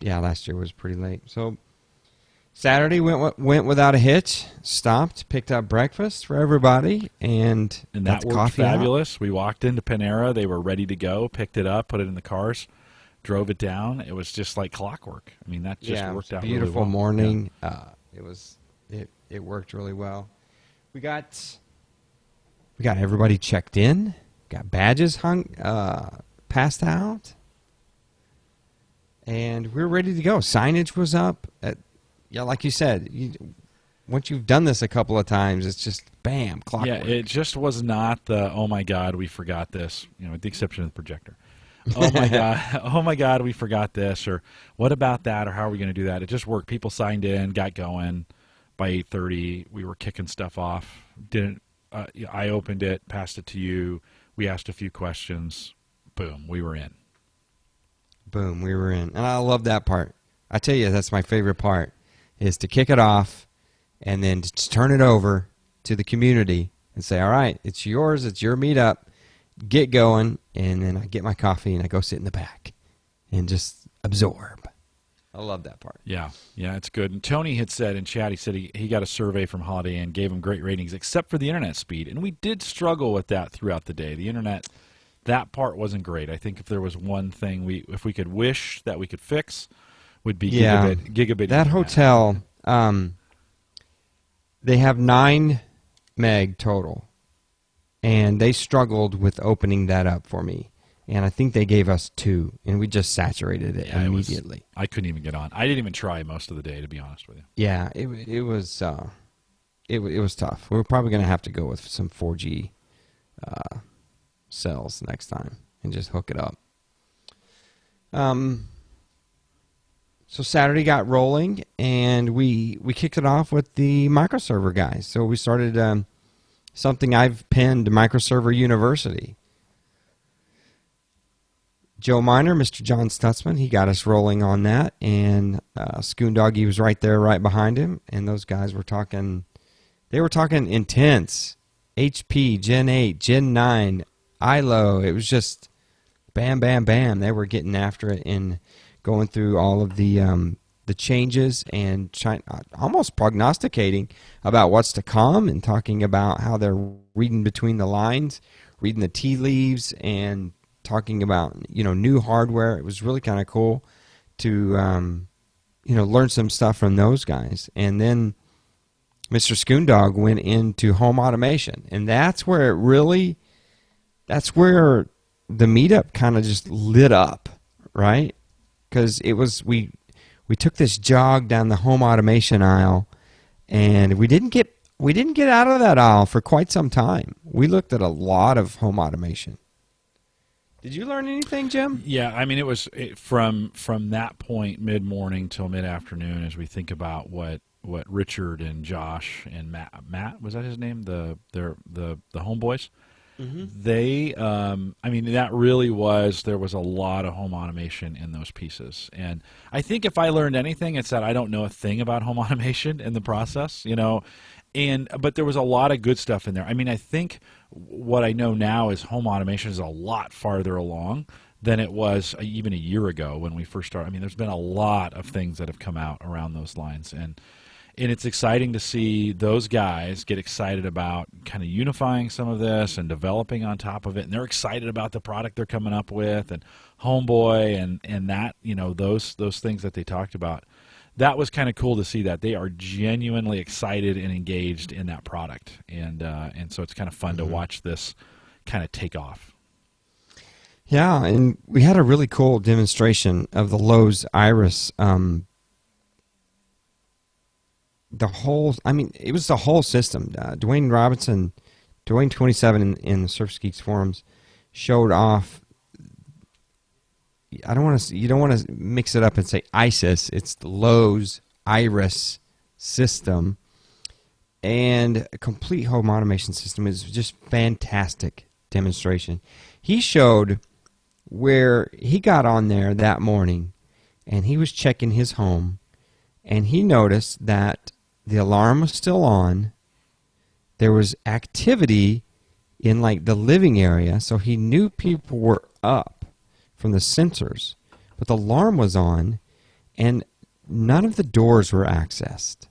last year was pretty late. So Saturday went without a hitch. Stopped, picked up breakfast for everybody, and that worked fabulous. We walked into Panera. They were ready to go. Picked it up, put it in the cars, drove it down. It was just like clockwork. I mean, that just worked out really well. Beautiful morning. Yeah. It worked really well. We got everybody checked in. Got badges passed out, and we were ready to go. Signage was up. Like you said, once you've done this a couple of times, it's just bam, clockwork. Yeah, it just was not the, oh my God, we forgot this, with the exception of the projector. Oh my God, we forgot this, or what about that, or how are we going to do that? It just worked. People signed in, got going. By 8:30, we were kicking stuff off. I opened it, passed it to you. We asked a few questions. Boom, we were in. Boom, we were in. And I love that part. I tell you, that's my favorite part, is to kick it off and then just turn it over to the community and say, all right, it's yours, it's your meetup, get going, and then I get my coffee and I go sit in the back and just absorb. I love that part. Yeah, it's good. And Tony had said in chat, he said he got a survey from Holiday Inn, gave him great ratings, except for the internet speed. And we did struggle with that throughout the day. The internet, that part wasn't great. I think if there was one thing if we could wish that we could fix, would be gigabit. That hotel, they have 9 meg total, and they struggled with opening that up for me. And I think they gave us 2, and we just saturated it immediately. I couldn't even get on. I didn't even try most of the day, to be honest with you. Yeah, it was tough. We're probably going to have to go with some 4G cells next time and just hook it up. So Saturday got rolling, and we kicked it off with the microserver guys. So we started something I've pinned, Microserver University. Joe Miner, Mr. John Stutzman, he got us rolling on that, and Doggy was right there, right behind him, and those guys were talking. They were talking intense, HP, Gen 8, Gen 9, ILO. It was just bam, bam, bam. They were getting after it and going through all of the changes and almost prognosticating about what's to come, and talking about how they're reading between the lines, reading the tea leaves, and talking about new hardware. It was really kind of cool to learn some stuff from those guys. And then Mr. Skoondog went into home automation, and that's where the meetup kind of just lit up, right? Because we took this jog down the home automation aisle, and we didn't get out of that aisle for quite some time. We looked at a lot of home automation. Did you learn anything, Jim? Yeah, I mean, it was from that point, mid-morning till mid-afternoon, as we think about what Richard and Josh and Matt, was that his name? The homeboys? Mm-hmm. They, I mean, that really was, there was a lot of home automation in those pieces. And I think if I learned anything, it's that I don't know a thing about home automation in the process, But there was a lot of good stuff in there. I mean, I think what I know now is home automation is a lot farther along than it was even a year ago when we first started. I mean, there's been a lot of things that have come out around those lines, and it's exciting to see those guys get excited about kind of unifying some of this and developing on top of it. And they're excited about the product they're coming up with, and Homeboy and that, those things that they talked about. That was kind of cool to see that they are genuinely excited and engaged in that product, and so it's kind of fun to watch this kind of take off. Yeah, and we had a really cool demonstration of the Lowe's Iris. It was the whole system. Dwayne Robinson, Dwayne27 in the Surface Geeks forums showed off. You don't want to mix it up and say ISIS. It's the Lowe's Iris system, and a complete home automation system. Is just fantastic demonstration. He showed where he got on there that morning, and he was checking his home, and he noticed that the alarm was still on. There was activity in like the living area, so he knew people were up from the sensors, but the alarm was on, and none of the doors were accessed.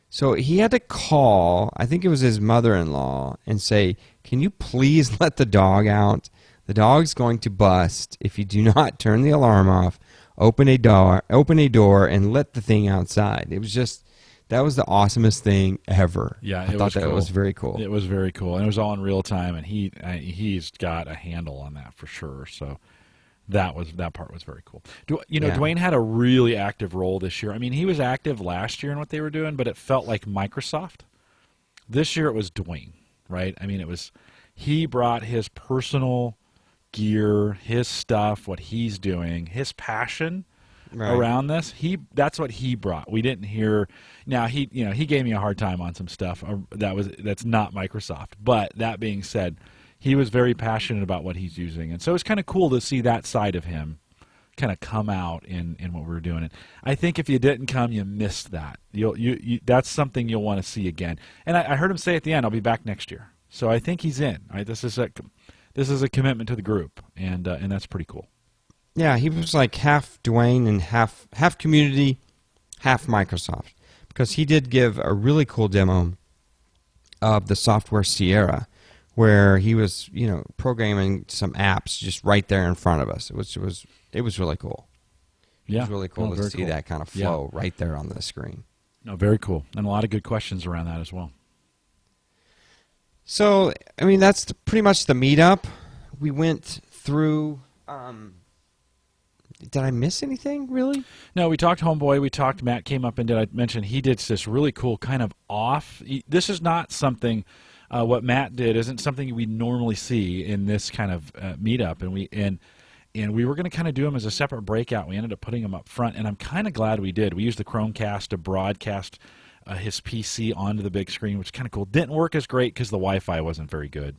So he had to call, I think it was his mother-in-law, and say, "Can you please let the dog out? The dog's going to bust if you do not turn the alarm off, open a door, and let the thing outside." It was just, that was the awesomest thing ever. Yeah, I thought that was very cool. It was very cool, and it was all in real time, and he's got a handle on that for sure. So that part was very cool. Dwayne had a really active role this year. I mean, he was active last year in what they were doing, but it felt like Microsoft. This year it was Dwayne, right? I mean, he brought his personal gear, his stuff, what he's doing, his passion. Right. Around this, that's what he brought. We didn't hear. Now he gave me a hard time on some stuff that's not Microsoft. But that being said, he was very passionate about what he's using, and so it's kind of cool to see that side of him kind of come out in what we were doing. And I think if you didn't come, you missed that. That's something you'll want to see again. And I heard him say at the end, "I'll be back next year." So I think he's in. Right? This is a commitment to the group, and that's pretty cool. Yeah, he was like half Dwayne and half community, half Microsoft, because he did give a really cool demo of the software Sierra, where he was programming some apps just right there in front of us. It was really cool. Yeah, it was really cool to see that kind of flow right there on the screen. No, very cool, and a lot of good questions around that as well. So, I mean, that's pretty much the meetup. We went through. Did I miss anything, really? No, we talked Homeboy. Matt came up and I mentioned he did this really cool kind of off. This is not something, what Matt did isn't something we normally see in this kind of meetup. And we were going to kind of do them as a separate breakout. We ended up putting them up front, and I'm kind of glad we did. We used the Chromecast to broadcast his PC onto the big screen, which is kind of cool. Didn't work as great because the Wi-Fi wasn't very good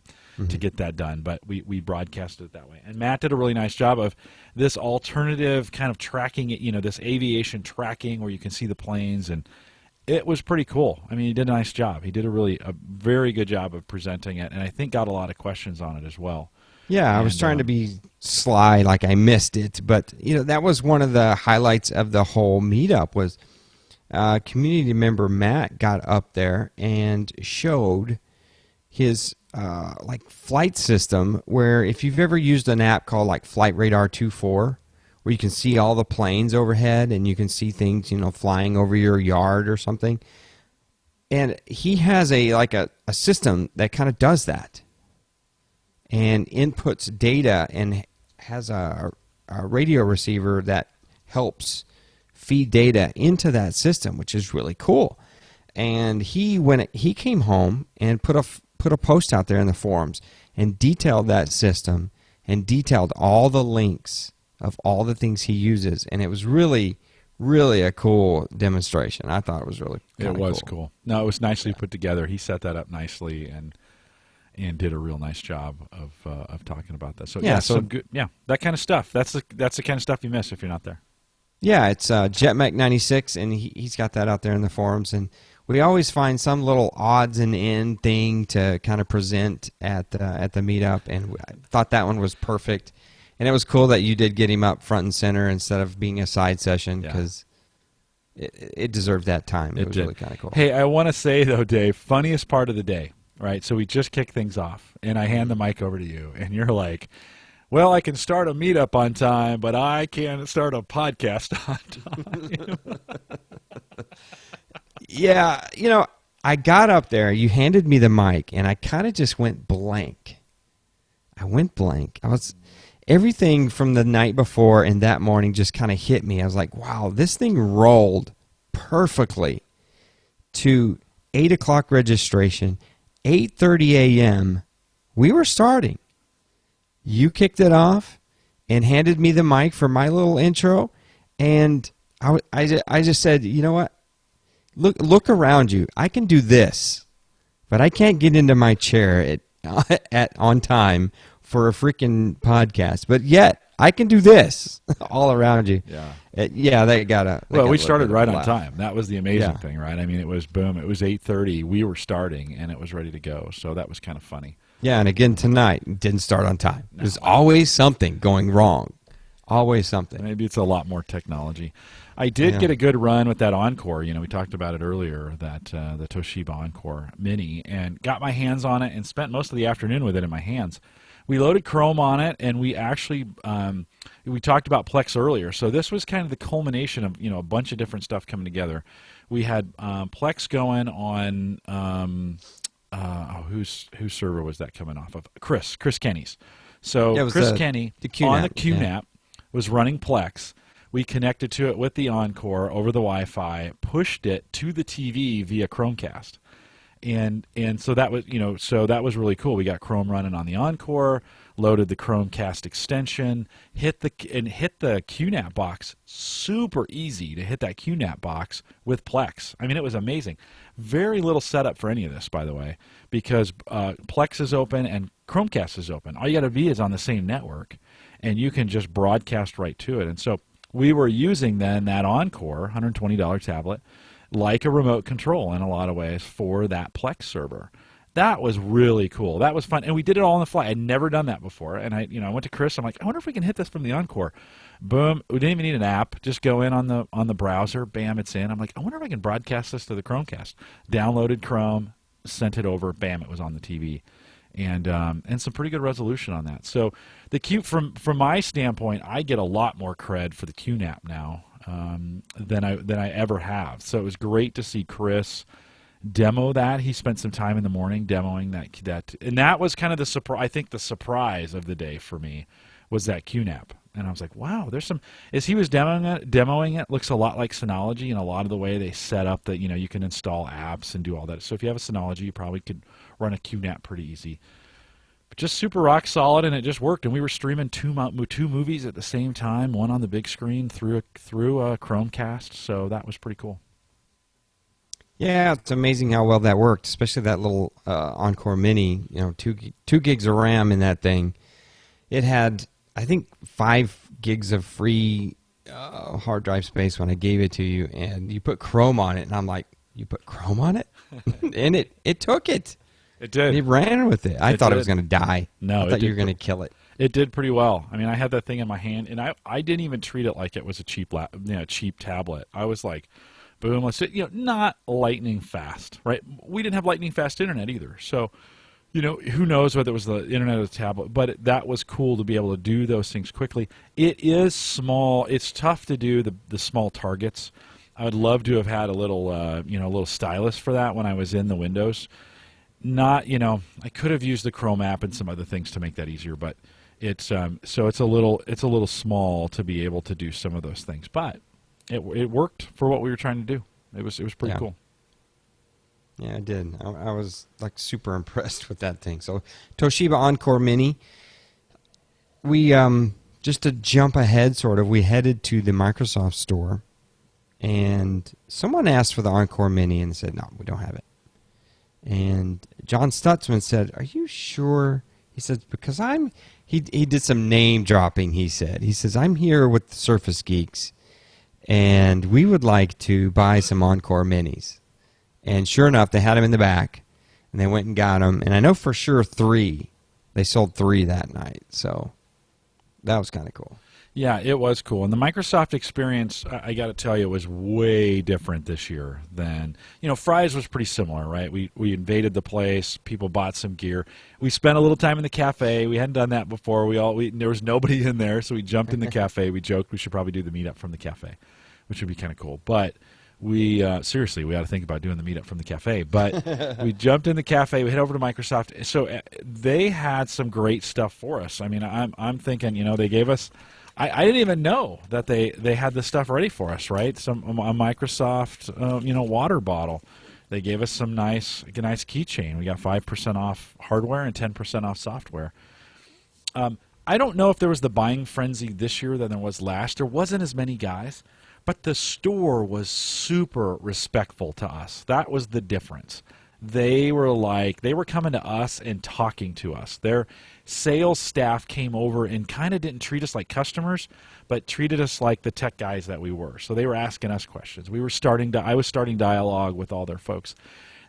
to get that done, but we broadcasted it that way. And Matt did a really nice job of this alternative kind of tracking, this aviation tracking where you can see the planes, and it was pretty cool. I mean, he did a nice job. He did a very good job of presenting it, and I think got a lot of questions on it as well. Yeah, I was trying to be sly, like I missed it, but that was one of the highlights of the whole meetup was community member Matt got up there and showed his flight system, where if you've ever used an app called like Flight Radar 24, where you can see all the planes overhead and you can see things flying over your yard or something, and he has a system that kind of does that and inputs data and has a radio receiver that helps feed data into that system, which is really cool. And when he came home and put a post out there in the forums and detailed that system and detailed all the links of all the things he uses, and it was really, really a cool demonstration. I thought it was really cool. No, it was nicely put together. He set that up nicely and did a real nice job of talking about that. So that kind of stuff. That's the kind of stuff you miss if you're not there. Yeah, it's JetMech96, and he's got that out there in the forums, and we always find some little odds and end thing to kind of present at the meetup, and I thought that one was perfect. And it was cool that you did get him up front and center instead of being a side session, because it deserved that time. It was really kind of cool. Hey, I want to say, though, Dave, funniest part of the day, right? So we just kicked things off, and I hand the mic over to you, and you're like, well, I can start a meetup on time, but I can't start a podcast on time. Yeah, I got up there, you handed me the mic, and I kind of just went blank. Everything from the night before and that morning just kind of hit me. I was like, wow, this thing rolled perfectly to 8 o'clock registration, 8:30 a.m. We were starting. You kicked it off and handed me the mic for my little intro, and I just said, you know what? Look around you. I can do this, but I can't get into my chair on time for a freaking podcast. But yet I can do this all around you. Yeah. They got Well, we started right on time. That was the amazing thing, right? I mean, it was boom. It was 8:30. We were starting, and it was ready to go. So that was kind of funny. Yeah, and again tonight didn't start on time. No. There's always something going wrong. Always something. Maybe it's a lot more technology. I did get a good run with that Encore. We talked about it earlier, that the Toshiba Encore Mini, and got my hands on it and spent most of the afternoon with it in my hands. We loaded Chrome on it, and we actually we talked about Plex earlier. So this was kind of the culmination of a bunch of different stuff coming together. We had Plex going on. Whose server was that coming off of? Chris Kenny's. So Chris Kenny on the QNAP was running Plex. We connected to it with the Encore over the Wi-Fi, pushed it to the TV via Chromecast, and so that was really cool. We got Chrome running on the Encore, loaded the Chromecast extension, hit the QNAP box. Super easy to hit that QNAP box with Plex. I mean, it was amazing. Very little setup for any of this, by the way, because Plex is open and Chromecast is open. All you got to be is on the same network, and you can just broadcast right to it. And so we were using then that Encore $120 tablet like a remote control in a lot of ways for that Plex server. That was really cool. That was fun, and we did it all on the fly. I'd never done that before, and I went to Chris. I'm like, I wonder if we can hit this from the Encore. Boom! We didn't even need an app. Just go in on the browser. Bam! It's in. I'm like, I wonder if I can broadcast this to the Chromecast. Downloaded Chrome, sent it over. Bam! It was on the TV, and some pretty good resolution on that. So from my standpoint, I get a lot more cred for the QNAP now than I ever have. So it was great to see Chris demo that. He spent some time in the morning demoing that, and that was kind of the surprise. I think the surprise of the day for me was that QNAP, and I was like, wow, there's some. As he was demoing it looks a lot like Synology in a lot of the way they set up that you can install apps and do all that. So if you have a Synology, you probably could run a QNAP pretty easy. But just super rock solid, and it just worked. And we were streaming two movies at the same time, one on the big screen through a Chromecast. So that was pretty cool. Yeah, it's amazing how well that worked, especially that little Encore Mini. 2 gigs of RAM in that thing. It had, I think, 5 gigs of free hard drive space when I gave it to you, and you put Chrome on it, and I'm like, you put Chrome on it? And it took it. It did. It ran with it. I thought it was going to die. No, I thought you were going to kill it. It did pretty well. I mean, I had that thing in my hand, and I didn't even treat it like it was a cheap tablet. I was like, boom, let's see, not lightning fast, right? We didn't have lightning fast internet either. So, who knows whether it was the internet or the tablet, but that was cool to be able to do those things quickly. It is small. It's tough to do the small targets. I would love to have had a little stylus for that when I was in the Windows. Not, I could have used the Chrome app and some other things to make that easier, but it's so it's a little small to be able to do some of those things, but it worked for what we were trying to do. It was pretty cool. Yeah, it did. I was like super impressed with that thing. So Toshiba Encore Mini, we just to jump ahead sort of, we headed to the Microsoft store, and someone asked for the Encore Mini and said, no, we don't have it. And John Stutzman said, are you sure? He said, because he did some name dropping, he says, I'm here with the Surface Geeks, and we would like to buy some Encore Minis. And sure enough, they had them in the back, and they went and got them. And I know for sure 3. They sold 3 that night, so that was kind of cool. Yeah, it was cool. And the Microsoft experience, I got to tell you, was way different this year than, Fry's was pretty similar, right? We invaded the place. People bought some gear. We spent a little time in the cafe. We hadn't done that before. There was nobody in there, so we jumped in the cafe. We joked we should probably do the meetup from the cafe, which would be kind of cool. But we seriously, we ought to think about doing the meetup from the cafe. But we jumped in the cafe. We head over to Microsoft. So they had some great stuff for us. I mean, I'm thinking, they gave us. I didn't even know that they had this stuff ready for us, right? A Microsoft, water bottle. They gave us some nice keychain. We got 5% off hardware and 10% off software. I don't know if there was the buying frenzy this year than there was last. There wasn't as many guys, but the store was super respectful to us. That was the difference. They were coming to us and talking to us. Their sales staff came over and kind of didn't treat us like customers, but treated us like the tech guys that we were. So they were asking us questions. I was starting dialogue with all their folks.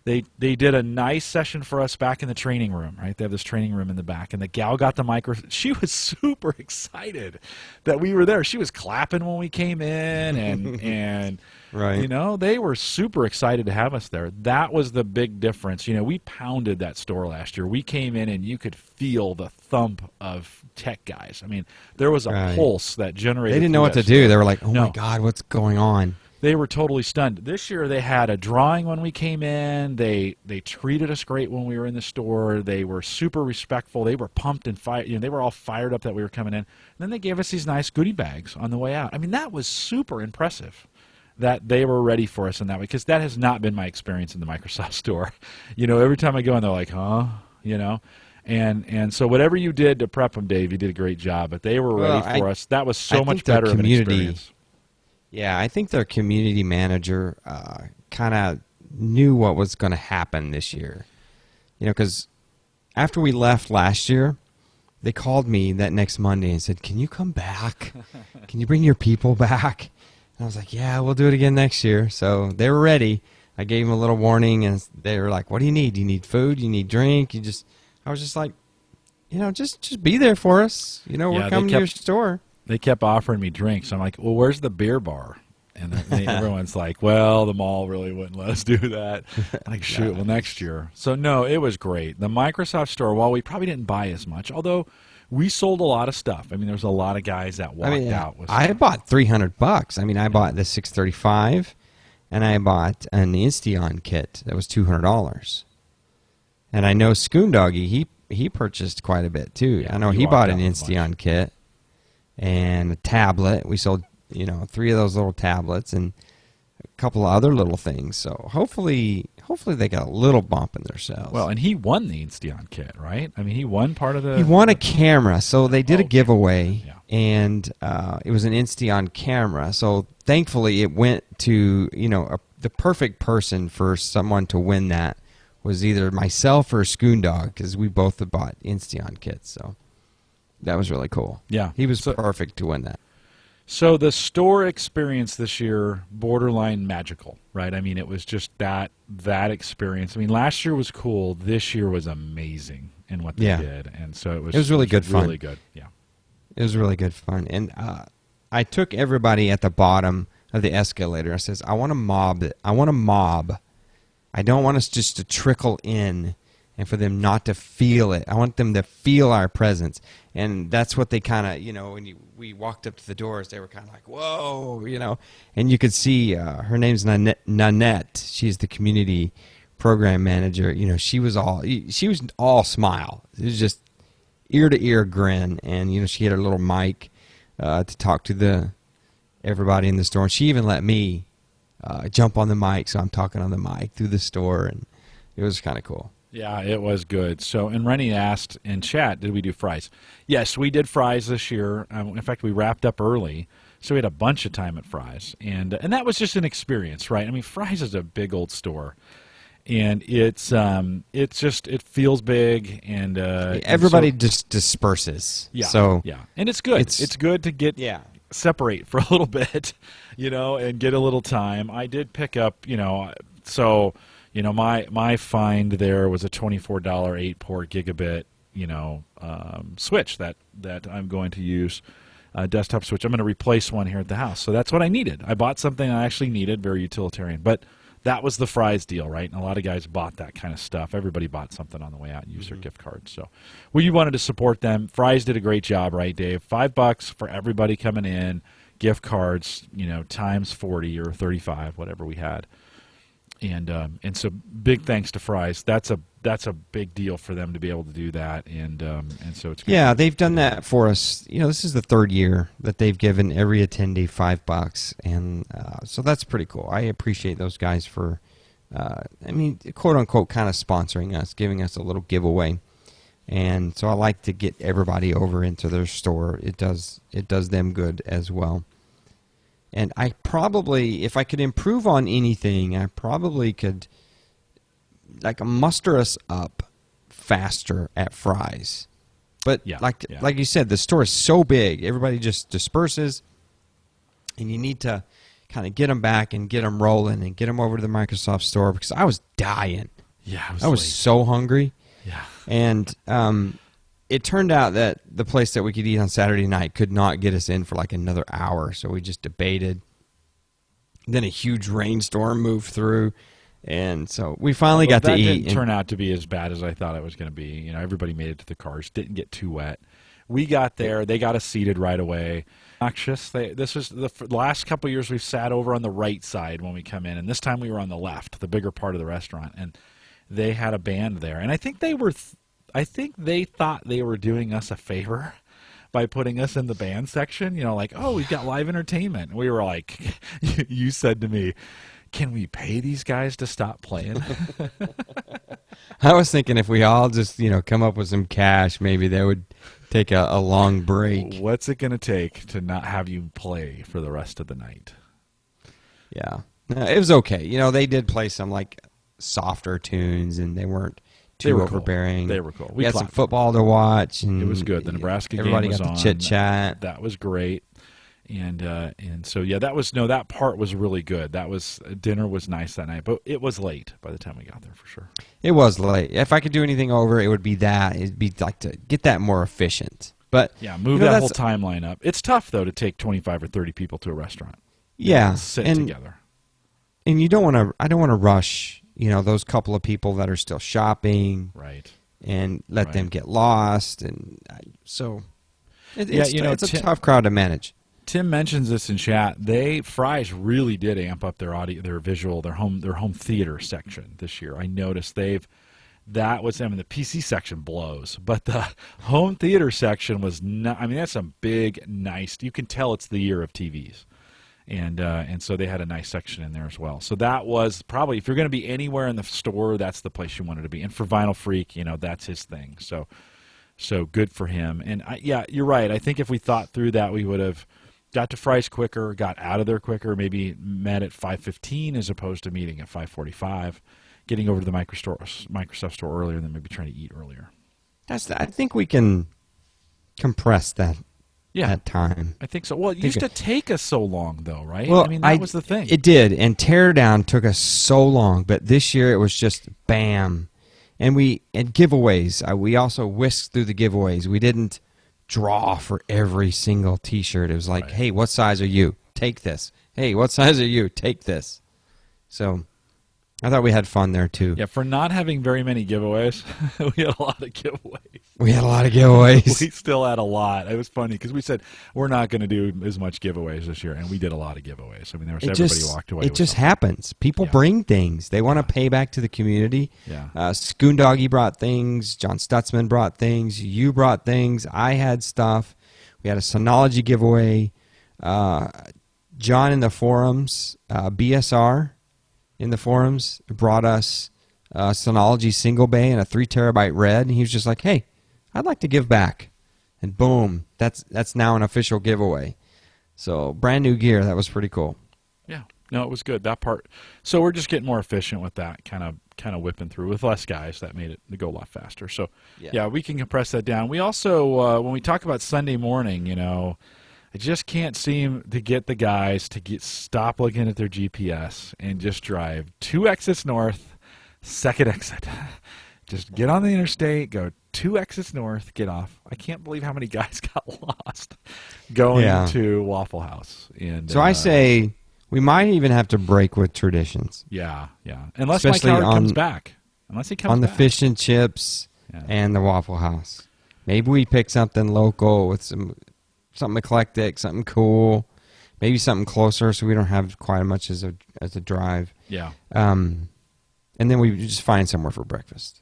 They did a nice session for us back in the training room, right? They have this training room in the back, and the gal got the micro. She was super excited that we were there. She was clapping when we came in, and right. they were super excited to have us there. That was the big difference. We pounded that store last year. We came in, and you could feel the thump of tech guys. I mean, there was a pulse that generated. They didn't know what to do. They were like, "Oh my God, what's going on?" They were totally stunned. This year they had a drawing when we came in. They treated us great when we were in the store. They were super respectful. They were pumped and fired. They were all fired up that we were coming in. And then they gave us these nice goodie bags on the way out. I mean, that was super impressive that they were ready for us in that way, because that has not been my experience in the Microsoft store. Every time I go in, they're like, huh? And so whatever you did to prep them, Dave, you did a great job. But they were ready for us. That was so much better of an experience. Yeah, I think their community manager kind of knew what was going to happen this year. Because after we left last year, they called me that next Monday and said, "Can you come back? Can you bring your people back?" And I was like, "Yeah, we'll do it again next year." So they were ready. I gave them a little warning, and they were like, "What do you need? Do you need food? You need drink?" I was just like, just be there for us. We're coming to your store. They kept offering me drinks. I'm like, well, where's the beer bar? And everyone's like, well, the mall really wouldn't let us do that. I'm like, shoot, well, next year. So, no, it was great. The Microsoft store, while we probably didn't buy as much, although we sold a lot of stuff. I mean, there's a lot of guys that walked out with stuff. I bought $300. I mean, I bought the 635, and I bought an Insteon kit that was $200. And I know Schoondoggy, he purchased quite a bit, too. Yeah, I know he bought an Insteon kit. And a tablet. We sold, 3 of those little tablets and a couple of other little things. So hopefully they got a little bump in their sales. Well, and he won the Insteon kit, right? I mean, he won part of the... He won a camera. So they did a giveaway, and it was an Insteon camera. So thankfully it went to, the perfect person for someone to win that was either myself or Schoondog, because we both had bought Insteon kits, so... That was really cool. Yeah. He was perfect to win that. So the store experience this year, borderline magical, right? I mean, it was just that experience. I mean, last year was cool. This year was amazing in what they did. And so it was really good fun. Really good, yeah. It was really good fun. And I took everybody at the bottom of the escalator. I says, I want to mob it. I want a mob. I don't want us just to trickle in and for them not to feel it. I want them to feel our presence. And that's what they kind of, when we walked up to the doors, they were kind of like, whoa, And you could see her name's Nanette. She's the community program manager. She was all smile. It was just ear-to-ear grin. And, she had her little mic to talk to everybody in the store. And she even let me jump on the mic, so I'm talking on the mic through the store. And it was kind of cool. Yeah, it was good. So, and Rennie asked in chat, did we do fries? Yes, we did fries this year. In fact, we wrapped up early, so we had a bunch of time at Fry's. And that was just an experience, right? I mean, Fry's is a big old store. And it feels big, and everybody just disperses. Yeah, so and it's good. It's good to get separate for a little bit, and get a little time. I did pick up, so You know, my find there was a $24 8-port gigabit, switch that I'm going to use, desktop switch. I'm going to replace one here at the house. So that's what I needed. I bought something I actually needed, very utilitarian. But that was the Fry's deal, right? And a lot of guys bought that kind of stuff. Everybody bought something on the way out and used their gift cards. So we wanted to support them. Fry's did a great job, right, Dave? $5 for everybody coming in, gift cards, times 40 or 35, whatever we had. And so big thanks to Fry's. That's a big deal for them to be able to do that, and so it's they've done that for us. This is the third year that they've given every attendee $5, and so that's pretty cool. I appreciate those guys for, quote unquote, kind of sponsoring us, giving us a little giveaway, and so I like to get everybody over into their store. It does them good as well. And I probably, if I could improve on anything, I probably could muster us up faster at Fry's. But like you said, the store is so big, everybody just disperses, and you need to kind of get them back and get them rolling and get them over to the Microsoft store, because I was dying. Yeah, I was so hungry. Yeah. And it turned out that the place that we could eat on Saturday night could not get us in for another hour, so we just debated. Then a huge rainstorm moved through, and so we finally got to eat. That didn't turn out to be as bad as I thought it was going to be. Everybody made it to the cars, didn't get too wet. We got there, they got us seated right away. This was the last couple of years we've sat over on the right side when we come in, and this time we were on the left, the bigger part of the restaurant, and they had a band there, and I think they thought they were doing us a favor by putting us in the band section, we've got live entertainment. We were like, you said to me, can we pay these guys to stop playing? I was thinking if we all just, come up with some cash, maybe they would take a long break. What's it going to take to not have you play for the rest of the night? Yeah. It was okay. They did play some softer tunes, and they weren't too overbearing. Cool. They were cool. We had some football to watch, and it was good. The Nebraska game everybody was got on. to chit chat. That was great, and so that part was really good. Dinner was nice that night, but it was late by the time we got there for sure. It was late. If I could do anything over, it would be that. It'd be to get that more efficient. But move that whole timeline up. It's tough though to take 25 or 30 people to a restaurant. Yeah, sit together. And you don't want to. I don't want to rush. Those couple of people that are still shopping, right? And let them get lost, and so it's a tough crowd to manage. Tim mentions this in chat. Fry's really did amp up their audio, their visual, their home theater section this year. I noticed the PC section blows, but the home theater section was that's some big, nice. You can tell it's the year of TVs. And so they had a nice section in there as well. So that was probably, if you're going to be anywhere in the store, that's the place you wanted to be. And for Vinyl Freak, that's his thing. So good for him. And you're right. I think if we thought through that, we would have got to Fry's quicker, got out of there quicker, maybe met at 5:15 as opposed to meeting at 5:45, getting over to the Microsoft store earlier, and then maybe trying to eat earlier. I think we can compress that. Yeah, that time. I think so. Well, it used to take us so long, though, right? Well, that was the thing. It did, and teardown took us so long, but this year it was just bam. And giveaways. We also whisked through the giveaways. We didn't draw for every single T-shirt. It was like, hey, what size are you? Take this. Hey, what size are you? Take this. So I thought we had fun there, too. Yeah, for not having very many giveaways, we had a lot of giveaways. We still had a lot. It was funny because we said we're not going to do as much giveaways this year, and we did a lot of giveaways. Everybody walked away. It just happens. People bring things. They want to pay back to the community. Yeah. Skoondoggy brought things. John Stutzman brought things. You brought things. I had stuff. We had a Synology giveaway. John in the forums, BSR in the forums, brought us Synology single bay and a 3 terabyte red, and he was just like, hey, I'd like to give back. And boom, that's now an official giveaway. So brand new gear. That was pretty cool. Yeah. No, it was good, that part. So we're just getting more efficient with that, kind of whipping through with less guys. That made it go a lot faster. So yeah, we can compress that down. We also, when we talk about Sunday morning, I just can't seem to get the guys to stop looking at their GPS and just drive 2 exits north, Second exit. Just get on the interstate, go 2 exits north, get off. I can't believe how many guys got lost going to Waffle House. And so I say we might even have to break with traditions. Yeah. Unless especially Mike Howard comes back. Unless he comes on the back. fish and chips and the Waffle House. Maybe we pick something local with something eclectic, something cool. Maybe something closer so we don't have quite as much as a drive. Yeah. And then we just find somewhere for breakfast.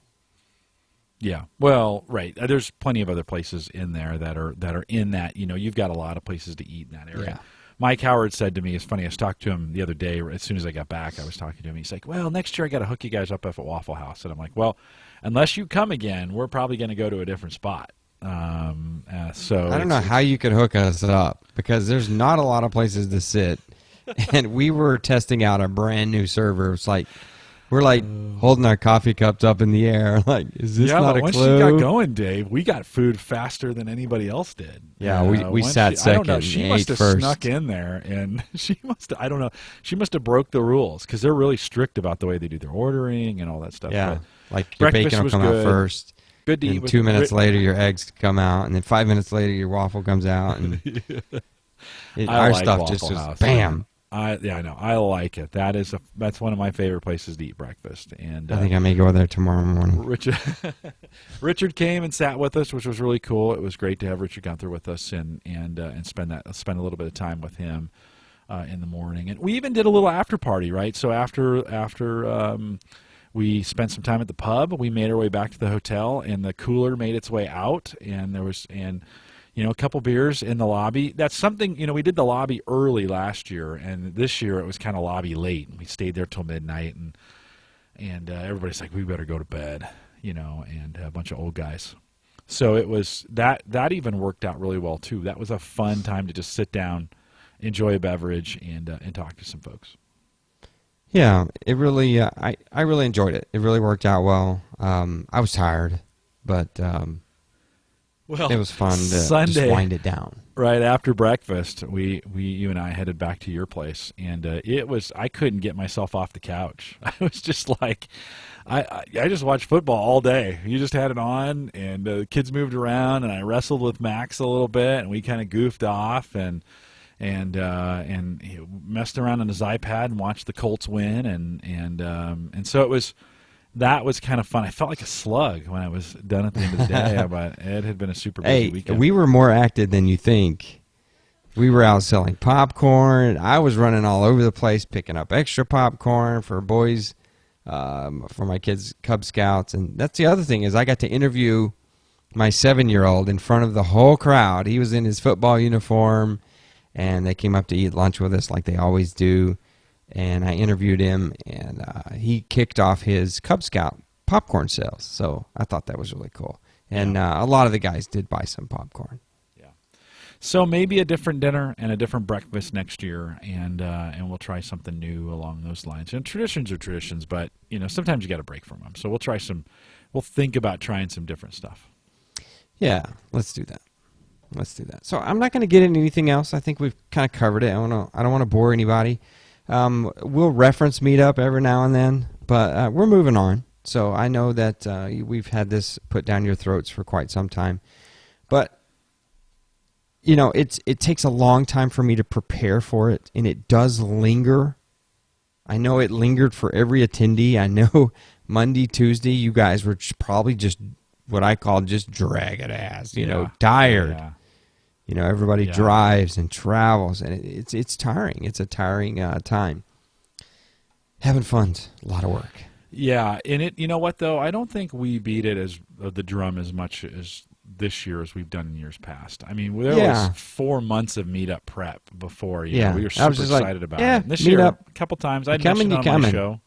Yeah. Well, right. There's plenty of other places in there that are in that, you've got a lot of places to eat in that area. Yeah. Mike Howard said to me, it's funny, I was talking to him the other day, as soon as I got back, I was talking to him. He's like, well, next year I got to hook you guys up at Waffle House. And I'm like, well, unless you come again, we're probably going to go to a different spot. So I don't know how you could hook us up because there's not a lot of places to sit. And we were testing out a brand new server. It's like, we're like holding our coffee cups up in the air. Like, is this not a once clue? Once she got going, Dave, we got food faster than anybody else did. Yeah, we sat second. I don't know. She must have snuck in there, and she must have, I don't know. She must have broke the rules because they're really strict about the way they do their ordering and all that stuff. Yeah, like your bacon will come out first. Good to eat. 2 minutes later, your eggs come out, and then 5 minutes later, your waffle comes out. And our like stuff Waffle just House. Bam. I know. I like it. That's one of my favorite places to eat breakfast. And I think I may go there tomorrow morning. Richard came and sat with us, which was really cool. It was great to have Richard Gunther with us and spend a little bit of time with him in the morning. And we even did a little after party, right? So after we spent some time at the pub, we made our way back to the hotel, and the cooler made its way out, and there was a couple beers in the lobby. That's something, we did the lobby early last year, and this year it was kind of lobby late. We stayed there till midnight, and everybody's like, we better go to bed, and a bunch of old guys. So it was that even worked out really well too. That was a fun time to just sit down, enjoy a beverage, and talk to some folks. Yeah, it really, I really enjoyed it. It really worked out well. I was tired, but well, it was fun to Sunday, just wind it down. Right after breakfast, you and I headed back to your place, and I couldn't get myself off the couch. I was just like, I just watched football all day. You just had it on, and the kids moved around, and I wrestled with Max a little bit, and we kind of goofed off, and he messed around on his iPad and watched the Colts win, and so that was kind of fun. I felt like a slug when I was done at the end of the day, but it had been a super busy weekend. We were more active than you think. We were out selling popcorn. I was running all over the place, picking up extra popcorn for boys, for my kids' Cub Scouts. And that's the other thing is I got to interview my 7-year-old in front of the whole crowd. He was in his football uniform, and they came up to eat lunch with us like they always do. And I interviewed him, and he kicked off his Cub Scout popcorn sales. So I thought that was really cool. And a lot of the guys did buy some popcorn. Yeah. So maybe a different dinner and a different breakfast next year, and we'll try something new along those lines. And traditions are traditions, but sometimes you got to break from them. So we'll think about trying some different stuff. Yeah, let's do that. So I'm not going to get into anything else. I think we've kind of covered it. I don't want to bore anybody. We'll reference Meetup every now and then, but we're moving on. So I know that we've had this put down your throats for quite some time. But, it takes a long time for me to prepare for it, and it does linger. I know it lingered for every attendee. I know Monday, Tuesday, you guys were probably just what I call just dragging ass, tired. Yeah. Everybody drives and travels, and it's tiring. It's a tiring time. Having fun's a lot of work. Yeah, and you know what though? I don't think we beat it as the drum as much as this year as we've done in years past. I mean, there was 4 months of Meetup prep before. We were super excited about it. And this year, a couple times I mentioned on my show.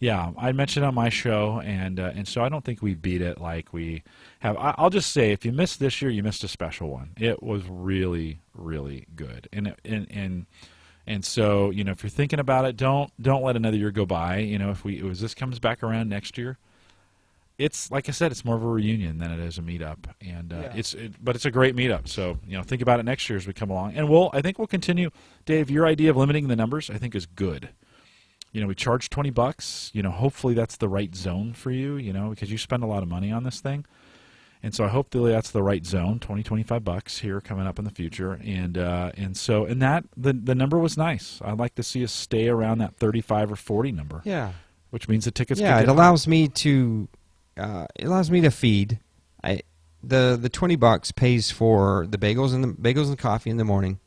Yeah, I mentioned on my show, and so I don't think we beat it like we have. I'll just say, if you missed this year, you missed a special one. It was really, really good, and so if you're thinking about it, don't let another year go by. If this comes back around next year, it's like I said, it's more of a reunion than it is a meetup, and but it's a great meetup. So think about it next year as we come along, and I think we'll continue. Dave, your idea of limiting the numbers, I think, is good. we charge $20. Hopefully that's the right zone for you. Because you spend a lot of money on this thing. And so I hope that's the right zone, $25 here coming up in the future, and that the number was nice. I'd like to see us stay around that 35 or 40 number. Yeah, which means the tickets. Yeah, it allows me to feed. The $20 pays for the bagels and coffee in the morning,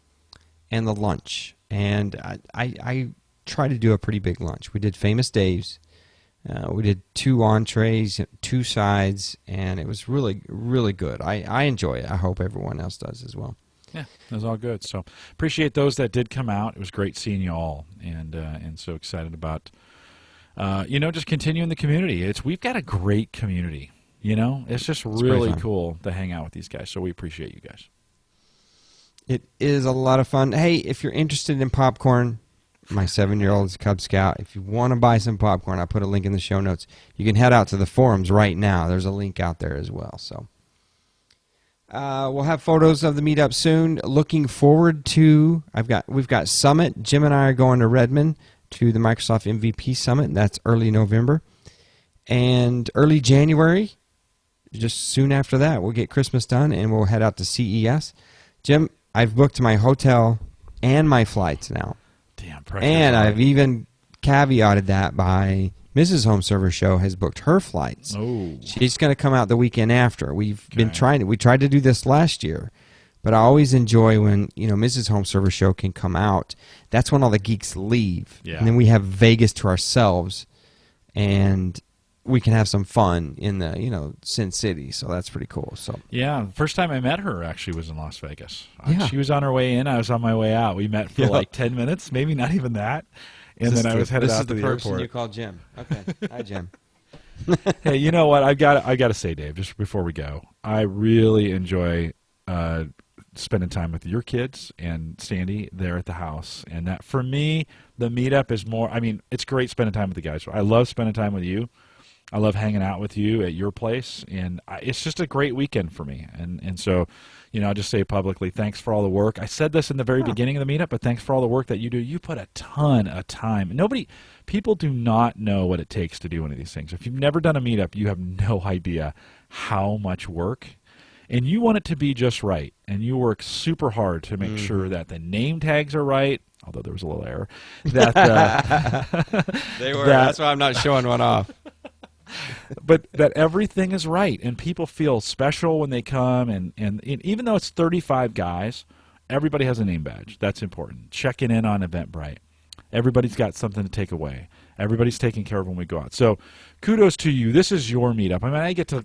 and the lunch. And I try to do a pretty big lunch. We did Famous Dave's. We did 2 entrees, 2 sides, and it was really, really good. I enjoy it. I hope everyone else does as well. Yeah, it was all good. So appreciate those that did come out. It was great seeing you all, and so excited about just continuing the community. We've got a great community. It's just really cool to hang out with these guys. So we appreciate you guys. It is a lot of fun. Hey, if you're interested in popcorn. My 7-year-old is a Cub Scout. If you want to buy some popcorn, I'll put a link in the show notes. You can head out to the forums right now. There's a link out there as well. So we'll have photos of the meetup soon. Looking forward to we've got Summit. Jim and I are going to Redmond to the Microsoft MVP Summit. That's early November. And early January, just soon after that, we'll get Christmas done and we'll head out to CES. Jim, I've booked my hotel and my flights now. Damn, pressure. And I've even caveated that by Mrs. Home Server Show has booked her flights. Oh. She's going to come out the weekend after. We tried to do this last year, but I always enjoy when, Mrs. Home Server Show can come out. That's when all the geeks leave. Yeah. And then we have Vegas to ourselves, and we can have some fun in the, Sin City. So that's pretty cool. So yeah, the first time I met her actually was in Las Vegas. Yeah. She was on her way in. I was on my way out. We met for like 10 minutes, maybe not even that. And then I was headed out to the person airport. You call Jim. Okay. Hi, Jim. Hey, you know what? I got to say, Dave, just before we go, I really enjoy spending time with your kids and Sandy there at the house. And that, for me, the meetup is more. I mean, it's great spending time with the guys. I love spending time with you. I love hanging out with you at your place, and it's just a great weekend for me. And so, I'll just say publicly, thanks for all the work. I said this in the very beginning of the meetup, but thanks for all the work that you do. You put a ton of time. People do not know what it takes to do one of these things. If you've never done a meetup, you have no idea how much work. And you want it to be just right, and you work super hard to make sure that the name tags are right. Although there was a little error. That they were. That's why I'm not showing one off. But that everything is right, and people feel special when they come, and even though it's 35 guys, everybody has a name badge. That's important. Checking in on Eventbrite. Everybody's got something to take away. Everybody's taken care of when we go out. So kudos to you. This is your meetup. I mean,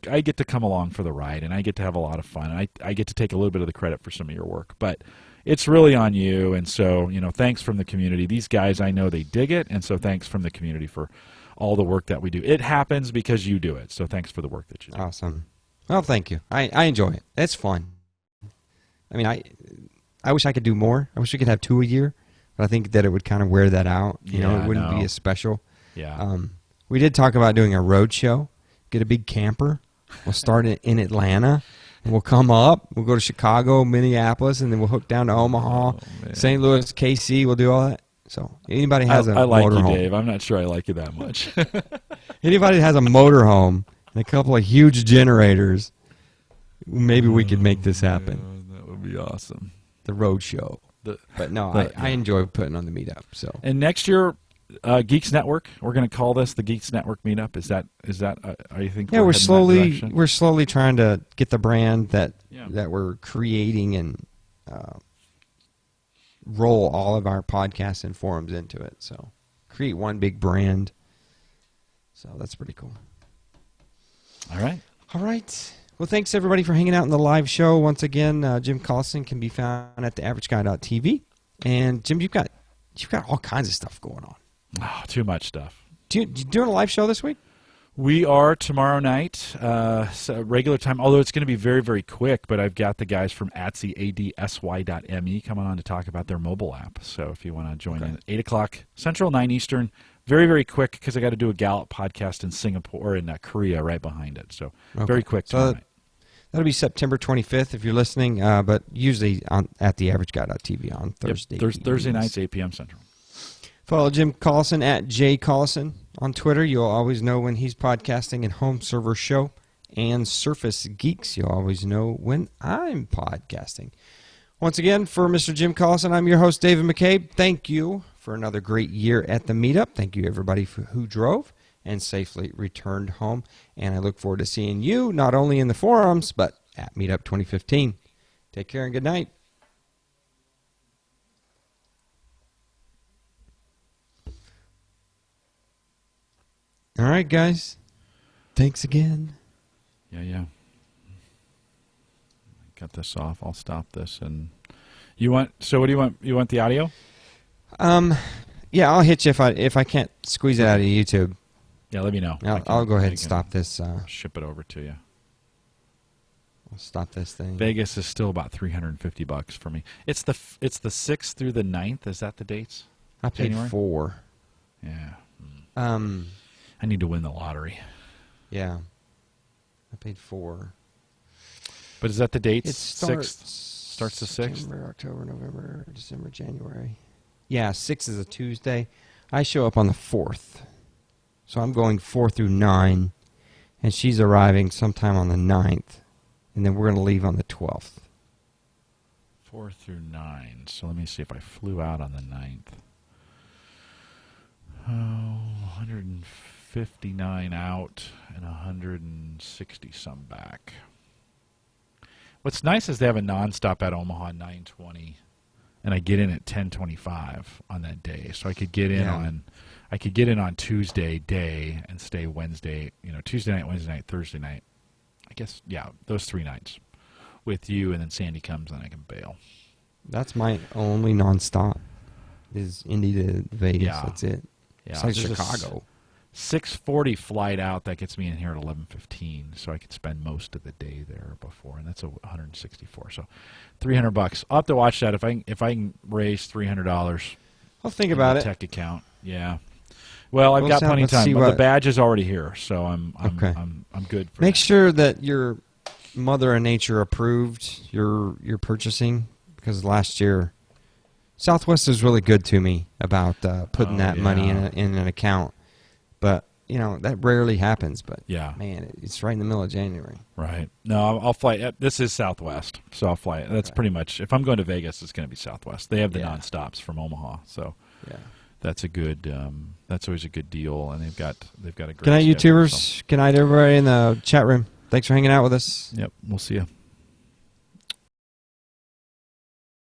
I get to come along for the ride, and I get to have a lot of fun. I get to take a little bit of the credit for some of your work, but it's really on you. And so, thanks from the community. These guys, I know they dig it, and so thanks from the community for all the work that we do. It happens because you do it. So thanks for the work that you do. Awesome. Well, thank you. I enjoy it. It's fun. I mean, I wish I could do more. I wish we could have 2 a year, but I think that it would kind of wear that out. It wouldn't be as special. Yeah. We did talk about doing a road show. Get a big camper. We'll start in Atlanta. And we'll come up. We'll go to Chicago, Minneapolis, and then we'll hook down to Omaha, St. Louis, KC. We'll do all that. So anybody has a motorhome. I like you, Dave. I'm not sure I like you that much. Anybody has a motorhome and a couple of huge generators, maybe we could make this happen. That would be awesome. The road show. But no, I enjoy putting on the meetup. So and next year, Geeks Network. We're going to call this the Geeks Network meetup. Is that? I think. Yeah, we're slowly trying to get the brand that we're creating and roll all of our podcasts and forums into it. So create one big brand. So that's pretty cool. All right. Well, thanks everybody for hanging out in the live show. Once again, Jim Collison can be found at theaverageguy.tv. And Jim, you've got all kinds of stuff going on. Oh, too much stuff. You doing a live show this week? We are tomorrow night, regular time, although it's going to be very, very quick, but I've got the guys from adsy.me coming on to talk about their mobile app. So if you want to join in at 8 o'clock Central, 9 Eastern, very, very quick because I got to do a Gallup podcast in Singapore and Korea right behind it. So very quick tomorrow night. That'll be September 25th if you're listening, but usually at theaverageguy.tv on Thursday. Thursday nights, 8 p.m. Central. Follow Jim Collison at jcollison on Twitter. You'll always know when he's podcasting, and Home Server Show and Surface Geeks. You'll always know when I'm podcasting. Once again, for Mr. Jim Collison, I'm your host, David McCabe. Thank you for another great year at the Meetup. Thank you, everybody who drove and safely returned home. And I look forward to seeing you not only in the forums, but at Meetup 2015. Take care and good night. All right, guys. Thanks again. Yeah. Cut this off. I'll stop this. And you want? So what do you want? You want the audio? Yeah, I'll hit you if I can't squeeze it out of YouTube. Yeah, let me know. I'll go ahead and stop this. Ship it over to you. I'll stop this thing. Vegas is still about $350 for me. It's the 6th through the 9th. Is that the dates? I paid January? $4. Yeah. I need to win the lottery. Yeah. I paid $4. But is that the dates? It starts the 6th? September, October, November, December, January. Yeah, 6 is a Tuesday. I show up on the 4th. So I'm going 4 through 9. And she's arriving sometime on the 9th. And then we're going to leave on the 12th. 4 through 9. So let me see if I flew out on the 9th. Oh, 159 out and 160 some back. What's nice is they have a nonstop at Omaha 9:20, and I get in at 10:25 on that day. So I could get in on Tuesday day and stay Wednesday. Tuesday night, Wednesday night, Thursday night. I guess those 3 nights with you, and then Sandy comes and I can bail. That's my only nonstop. Is Indy to Vegas. Yeah. That's it. Yeah, It's like there's Chicago. 6:40 flight out that gets me in here at 11:15, so I could spend most of the day there before, and that's 164. So $300. I'll have to watch that if I can raise $300. I'll think about it. Tech account, yeah. Well, I've got plenty of time. But the badge is already here, so I'm good. For Make that. sure that your Mother and Nature approved your purchasing, because last year Southwest was really good to me about putting that money in an account. But, that rarely happens. But, man, it's right in the middle of January. Right. No, I'll fly. This is Southwest, so I'll fly. That's pretty much, if I'm going to Vegas, it's going to be Southwest. They have the nonstops from Omaha, so that's a good. That's always a good deal, and they've got a great. Good night, schedule, YouTubers. Good night, everybody in the chat room. Thanks for hanging out with us. Yep. We'll see you.